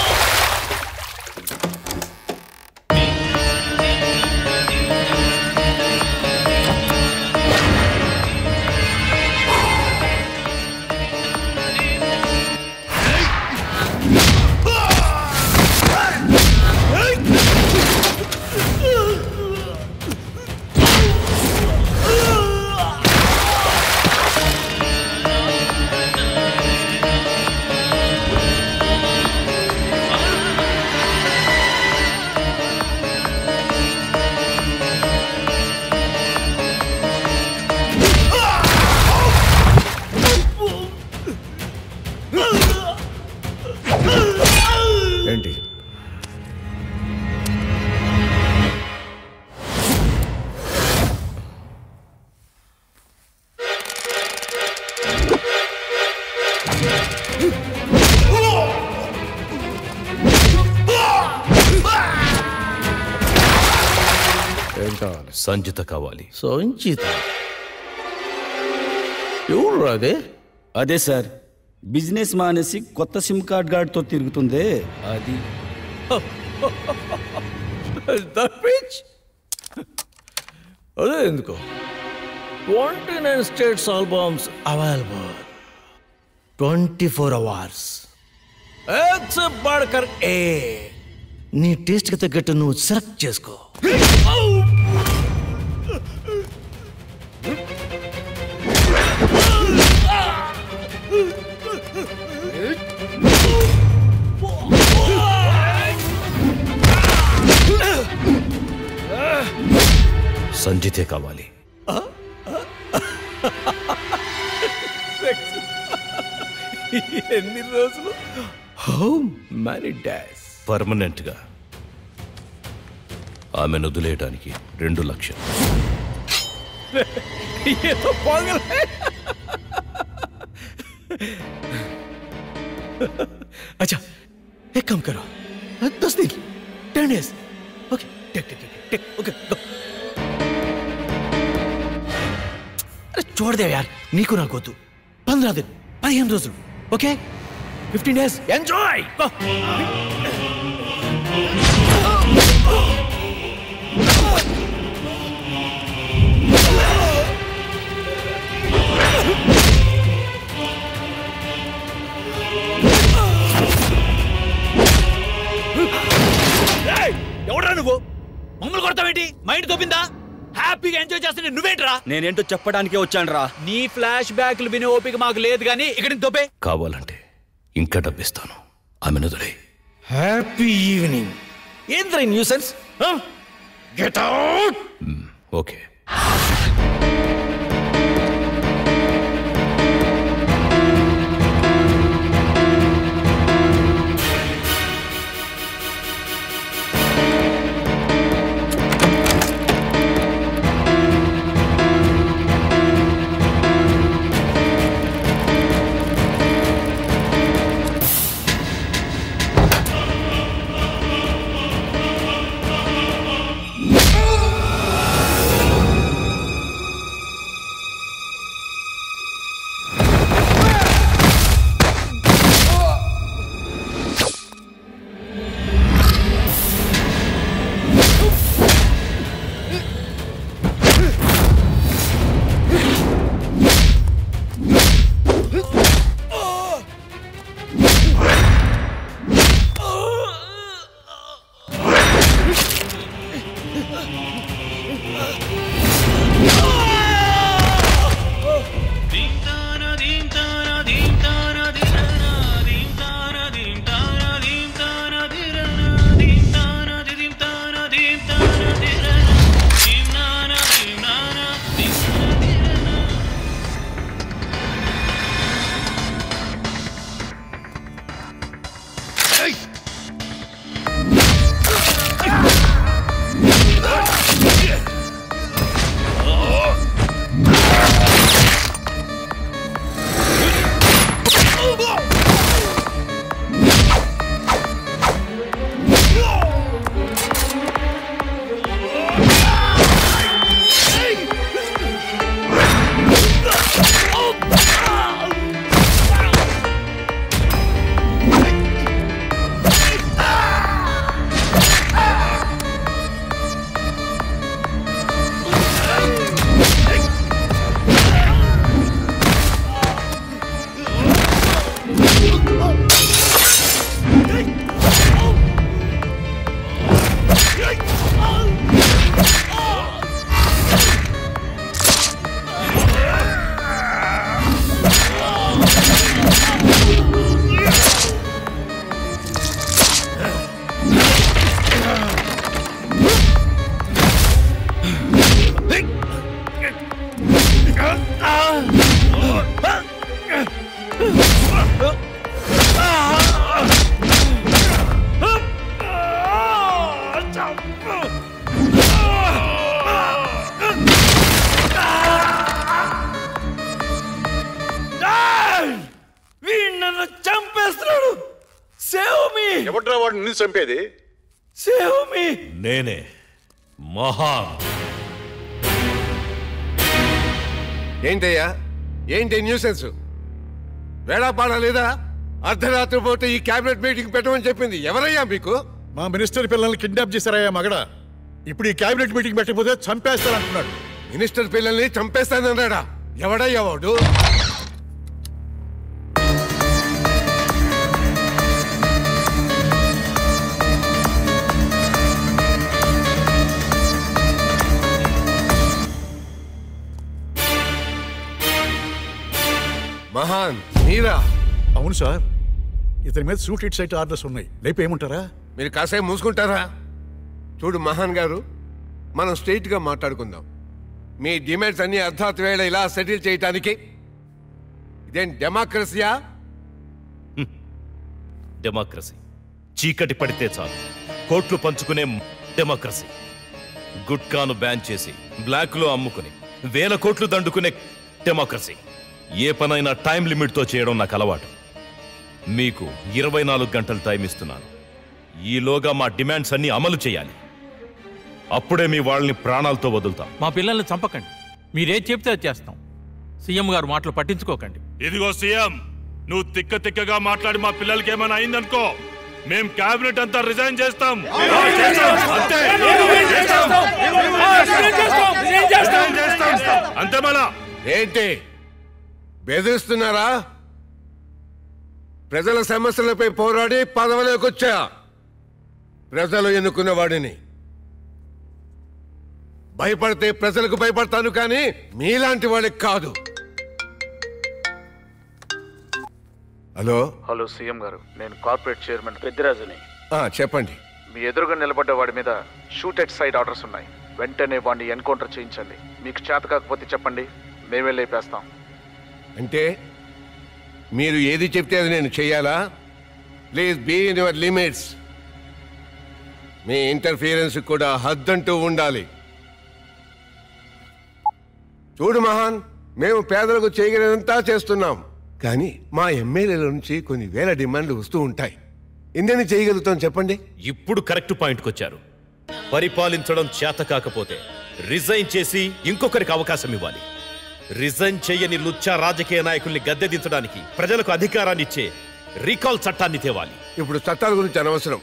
ఏం కావాలి? సంజిత కావాలి. సంచిత ఎవరు అదే? అదే సార్, బిజినెస్ మానేసి కొత్త సిమ్ కార్డ్ గార్డ్తో తిరుగుతుందే అది. అదే ఎందుకో 29 స్టేట్స్ ఆల్బమ్స్ అవైలబుల్ 24 అవర్స్. బడ్కర్ ఏ నీ టేస్ట్కి తగ్గట్టు నువ్వు సెలెక్ట్ చేసుకో. సంజితే కావాలి. ఎన్ని రోజులు? How many days? పర్మనెంట్ గా ఆమెను వదిలేయడానికి 2 లక్షలు. ఏదో పాగల్ హై. अच्छा एक काम करो 10 दिन 10 days okay take okay go. अरे छोड़ दे यार नीको ना को तू 15 दिन 15 రోజులు ओके 15 days एंजॉय गो. ఎవడ్రా నువ్వు? మమ్మల్ని కొడతావేంటి? మైండ్ తోపిందా? హ్యాపీగా ఎంజాయ్ చేస్తే నువ్వేంట్రా? నేనేంటో చెప్పడానికే వచ్చానురా. నీ ఫ్లాష్ బ్యాక్లు వినే ఓపిక మాకు లేదు కానీ ఇక్కడికి తోపే. కావాలంటే ఇంకా డబ్బిస్తాను, ఆమెను వదిలే. Happy evening. ఏంద్రా న్యూసెన్స్? Get out. ఓకే. నన్ను చంపేస్తున్నాడు. Save me. ఎవడ్రా వాడు నిన్ను చంపేది? Save me. నేనే మహాన్. ఏంటయ్యా, ఏంటి న్యూసెన్స్? వేళాపాడా లేదా? అర్ధరాత్రి పూట ఈ క్యాబినెట్ మీటింగ్ పెట్టమని చెప్పింది ఎవరయ్యా మీకు? మా మినిస్టర్ పిల్లల్ని కిడ్నాప్ చేశారయ్యా మగడ. ఇప్పుడు ఈ క్యాబినెట్ మీటింగ్ పెట్టకపోతే చంపేస్తారంటున్నాడు. మినిస్టర్ పిల్లల్ని చంపేస్తానన్నాడా? ఎవడయ్యా వాడు? మహాన్ మీరా? అవును సార్, ఇతని మీద సూట్ ఇట్ సైట్ ఆర్డర్స్ ఉన్నాయి. లేపు ఏమంటారా? మీరు కాసేపు మూసుకుంటారా? చూడు మహాన్ గారు, మనం స్ట్రైట్గా మాట్లాడుకుందాం. మీ డిమాండ్స్ అన్ని అర్ధరాత్రి వేళ ఇలా సెటిల్ చేయటానికి ఇదేం డెమోక్రసీయా? డెమోక్రసీ చీకటి పడితే చాలు కోట్లు పంచుకునే డెమోక్రసీ. గుట్కాను బ్యాన్ చేసి బ్లాక్లో అమ్ముకుని వేల కోట్లు దండుకునే డెమోక్రసీ. ఏ పనైనా టైం లిమిట్తో చేయడం నాకు అలవాటు. మీకు 24 గంటలు టైం ఇస్తున్నాను. ఈలోగా మా డిమాండ్స్ అన్ని అమలు చేయాలి. అప్పుడే మీ వాళ్ళని ప్రాణాలతో వదులుతాం. మా పిల్లల్ని చంపకండి. మీరేం చెప్తే అది చేస్తాం. సీఎం గారు మాటలు పట్టించుకోకండి. ఇదిగో సీఎం, నువ్వు తిక్కగా మాట్లాడి మా పిల్లలకి ఏమైనా అయిందనుకో, మేం క్యాబినెట్ అంతా రిజైన్ చేస్తాం. అంతే మళ్ళా. ఏంటి బెదిరిస్తున్నారా? ప్రజల సమస్యలపై పోరాడి పదవిలోకి వచ్చా. ప్రజలు ఎన్నుకున్న వాడిని. భయపడితే ప్రజలకు భయపడతాను, కానీ మీలాంటి వాడికి కాదు. హలో హలో సీఎం గారు, నేను కార్పొరేట్ చైర్మన్ పెద్దిరాజుని. చెప్పండి. మీ ఎదురుగా నిలబడ్డ వాడి మీద షూట్ ఎట్ సైడ్ ఆర్డర్స్ ఉన్నాయి. వెంటనే వాడిని ఎన్కౌంటర్ చేయించండి. మీకు చేత కాకపోతే చెప్పండి, మేమే లేపేస్తాం. అంటే మీరు ఏది చెప్తే అది నేను చెయ్యాలా? Please be in your limits. మీ ఇంటర్ఫియరెన్స్ కూడా హద్దంటూ ఉండాలి. చూడు మహాన్, మేము పేదలకు చేయగలిగినంతా చేస్తున్నాం, కానీ మా ఎమ్మెల్యేల నుంచి కొన్ని వేల డిమాండ్లు వస్తూ ఉంటాయి. ఎన్ని చేయగలుగుతాం చెప్పండి? ఇప్పుడు కరెక్ట్ పాయింట్కి వచ్చారు. పరిపాలించడం చేత కాకపోతే రిజైన్ చేసి ఇంకొకరికి అవకాశం ఇవ్వాలి. రిజైన్ చేయని లుచ్చా రాజకీయ నాయకుల్ని గద్దెదించడానికి ప్రజలకు అధికారాన్ని ఇచ్చే రీకాల్ చట్టాన్ని తేవాలి. ఇప్పుడు చట్టాల గురించి అనవసరం.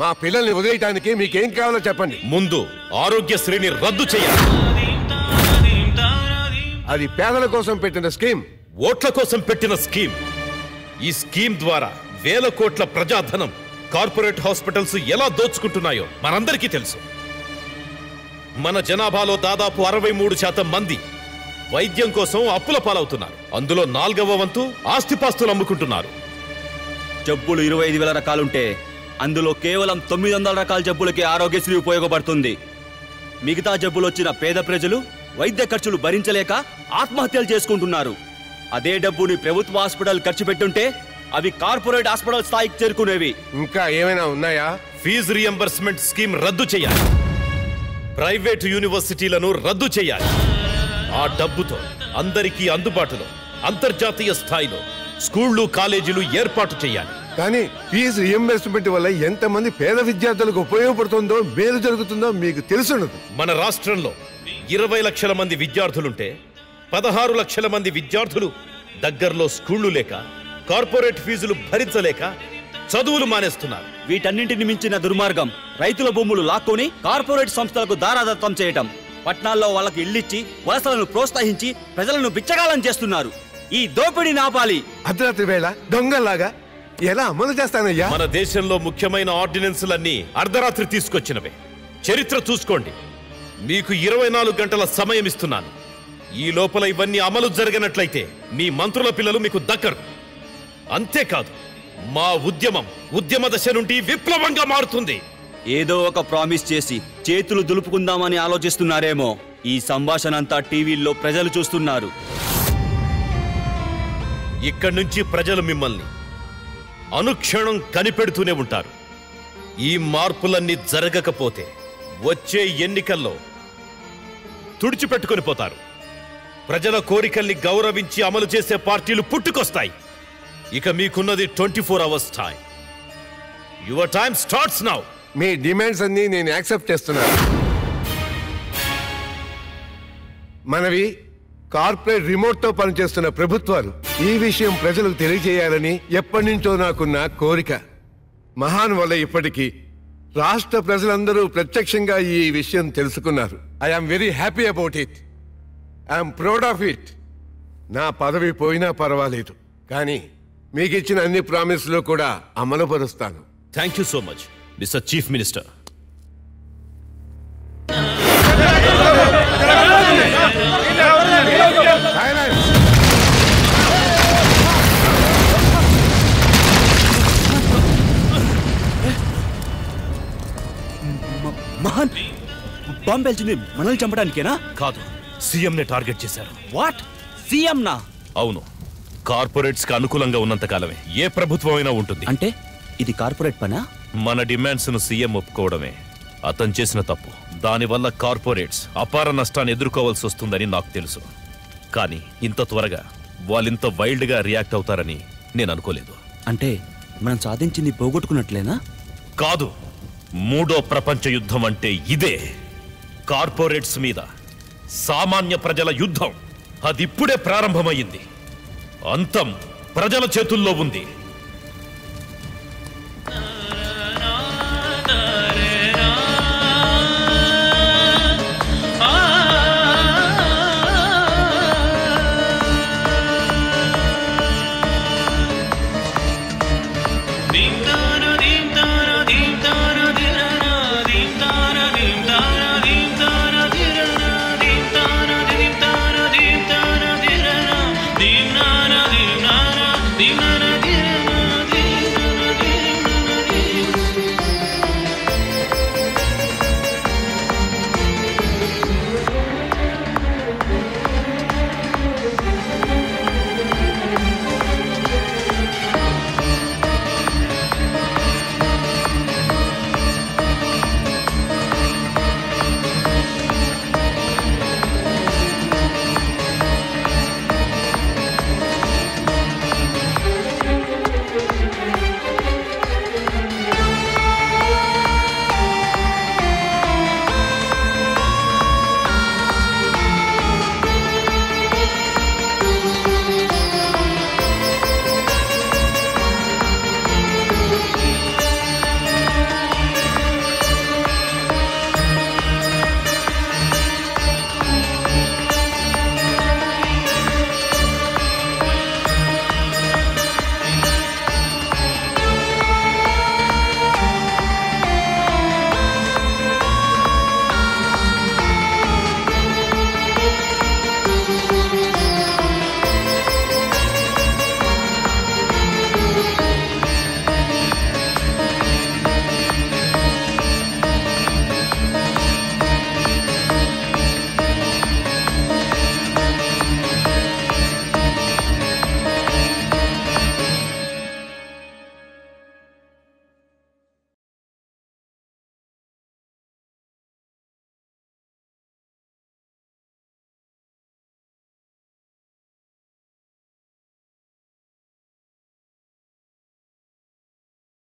మా పిల్లల్ని వదిలేయటానికి మీకేం కావాలో చెప్పండి. ముందు ఆరోగ్యశ్రీని రద్దు చేయాలి. అది పేదల కోసం పెట్టిన స్కీమ్, ఓట్ల కోసం పెట్టిన స్కీమ్. ఈ స్కీమ్ ద్వారా వేల కోట్ల ప్రజాధనం కార్పొరేట్ హాస్పిటల్స్ ఎలా దోచుకుంటున్నాయో మనందరికీ తెలుసు. మన జనాభాలో దాదాపు 63% మంది వైద్యం కోసం అప్పుల పాలవుతున్నారు. అందులో 4వ వంతు ఆస్తిపాస్తులు అమ్ముకుంటున్నారు. జబ్బులు 25,000 రకాలుంటే అందులో కేవలం 900 రకాల జబ్బులకి ఆరోగ్యశ్రీ ఉపయోగపడుతుంది. మిగతా జబ్బులు వచ్చిన పేద ప్రజలు వైద్య ఖర్చులు భరించలేక ఆత్మహత్యలు చేసుకుంటున్నారు. అదే డబ్బుని ప్రభుత్వ హాస్పిటల్ ఖర్చు పెట్టుంటే అవి కార్పొరేట్ హాస్పిటల్ స్థాయికి చేరుకునేవి. ఇంకా ఏమైనా ఉన్నాయా? ఫీజు రియంబర్స్మెంట్ స్కీమ్ రద్దు చేయాలి. ప్రైవేటు యూనివర్సిటీలను రద్దు చేయాలి. ఆ డబ్బుతో అందరికీ అందుబాటులో అంతర్జాతీయ స్థాయిలో స్కూళ్లు కాలేజీలు ఏర్పాటు చేయాలి. కానీ ఫీజు రియంబర్స్మెంట్ వల్ల ఎంతమంది పేద విద్యార్థులకు ఉపయోగపడుతుందో, మేలు జరుగుతుందో మీకు తెలుసుండదు. మన రాష్ట్రంలో 20 లక్షల మంది విద్యార్థులుంటే 16 లక్షల మంది విద్యార్థులు దగ్గరలో స్కూళ్లు లేక, కార్పొరేట్ ఫీజులు భరించలేక చదువులు మానేస్తున్నారు. వీటన్నింటిని మించిన దుర్మార్గం రైతుల భూములు లాక్కొని కార్పొరేట్ సంస్థలకు దారాదత్తం చేయటం. పట్నాల్లో వాళ్ళకి ఇల్లిచ్చి వలసలను ప్రోత్సహించి ప్రజలను బిచ్చగాలం చేస్తున్నారు. ఈ దోపిడీని ఆపాలి. అర్ధరాత్రి వేళ దొంగల్లాగా ఎలా అమలు చేస్తానయ్యా? మన దేశంలో ముఖ్యమైన ఆర్డినెన్సులన్నీ అర్ధరాత్రి తీసుకొచ్చినవే. చరిత్ర చూసుకోండి. మీకు 24 గంటల సమయం ఇస్తున్నాను. ఈ లోపల ఇవన్నీ అమలు జరగనట్లయితే మీ మంత్రుల పిల్లలు మీకు దక్కరు. అంతేకాదు, మా ఉద్యమ దశ నుండి విప్లవంగా మారుతుంది. ఏదో ఒక ప్రామిస్ చేసి చేతులు దులుపుకుందామని ఆలోచిస్తున్నారేమో. ఈ సంభాషణ అంతా టీవీల్లో ప్రజలు చూస్తున్నారు. ఇక్కడి నుంచి ప్రజలు మిమ్మల్ని అనుక్షణం కనిపెడుతూనే ఉంటారు. ఈ మార్పులన్నీ జరగకపోతే వచ్చే ఎన్నికల్లో తుడిచిపెట్టుకొని పోతారు. ప్రజల కోరికల్ని గౌరవించి అమలు చేసే పార్టీలు పుట్టుకొస్తాయి. ఇక మీకున్నది 24 hours time. Your time starts now. Me demands అన్ని నేను యాక్సెప్ట్ చేస్తున్నాను. మనవి కార్పొరేట్ రిమోట్ తో పనిచేస్తున్న ప్రభుత్వాలు ఈ విషయం ప్రజలకు తెలియజేయాలని ఎప్పటి నుంచో నాకున్న కోరిక. మహాన్ వల్ల ఇప్పటికీ రాష్ట్ర ప్రజలందరూ ప్రత్యక్షంగా ఈ విషయం తెలుసుకున్నారు. I'm very happy about it. I'm proud of it. నా పదవి పోయినా పర్వాలేదు, కానీ మీకు ఇచ్చిన అన్ని ప్రామిస్లు కూడా అమలు పరుస్తాను. Thank you so much mister chief minister. మహాన్ బాంబు పేల్చింది మనల్ని చంపడానికేనా? కాదు, సీఎంనే టార్గెట్ చేశారు. వాట్? సీఎం నా? అవును. కార్పొరేట్స్ కి అనుకూలంగా ఉన్నంత కాలమే ఏ ప్రభుత్వం అయినా ఉంటుంది. అంటే ఇది కార్పొరేట్ పనా? మన డిమాండ్స్ ను సీఎం ఒప్పుకోవడమే అతను చేసిన తప్పు. దానివల్ల కార్పొరేట్స్ అపార నష్టాన్ని ఎదుర్కోవాల్సి వస్తుందని నాకు తెలుసు. కానీ ఇంత త్వరగా వాళ్ళింత వైల్డ్ గా రియాక్ట్ అవుతారని నేను అనుకోలేదు. అంటే మనం సాధించింది పోగొట్టుకున్నట్లేనా? కాదు, మూడో ప్రపంచ యుద్ధం అంటే ఇదే. కార్పొరేట్స్ మీద సామాన్య ప్రజల యుద్ధం. అదిప్పుడే ప్రారంభమైంది. అంతం ప్రజల చేతుల్లో ఉంది.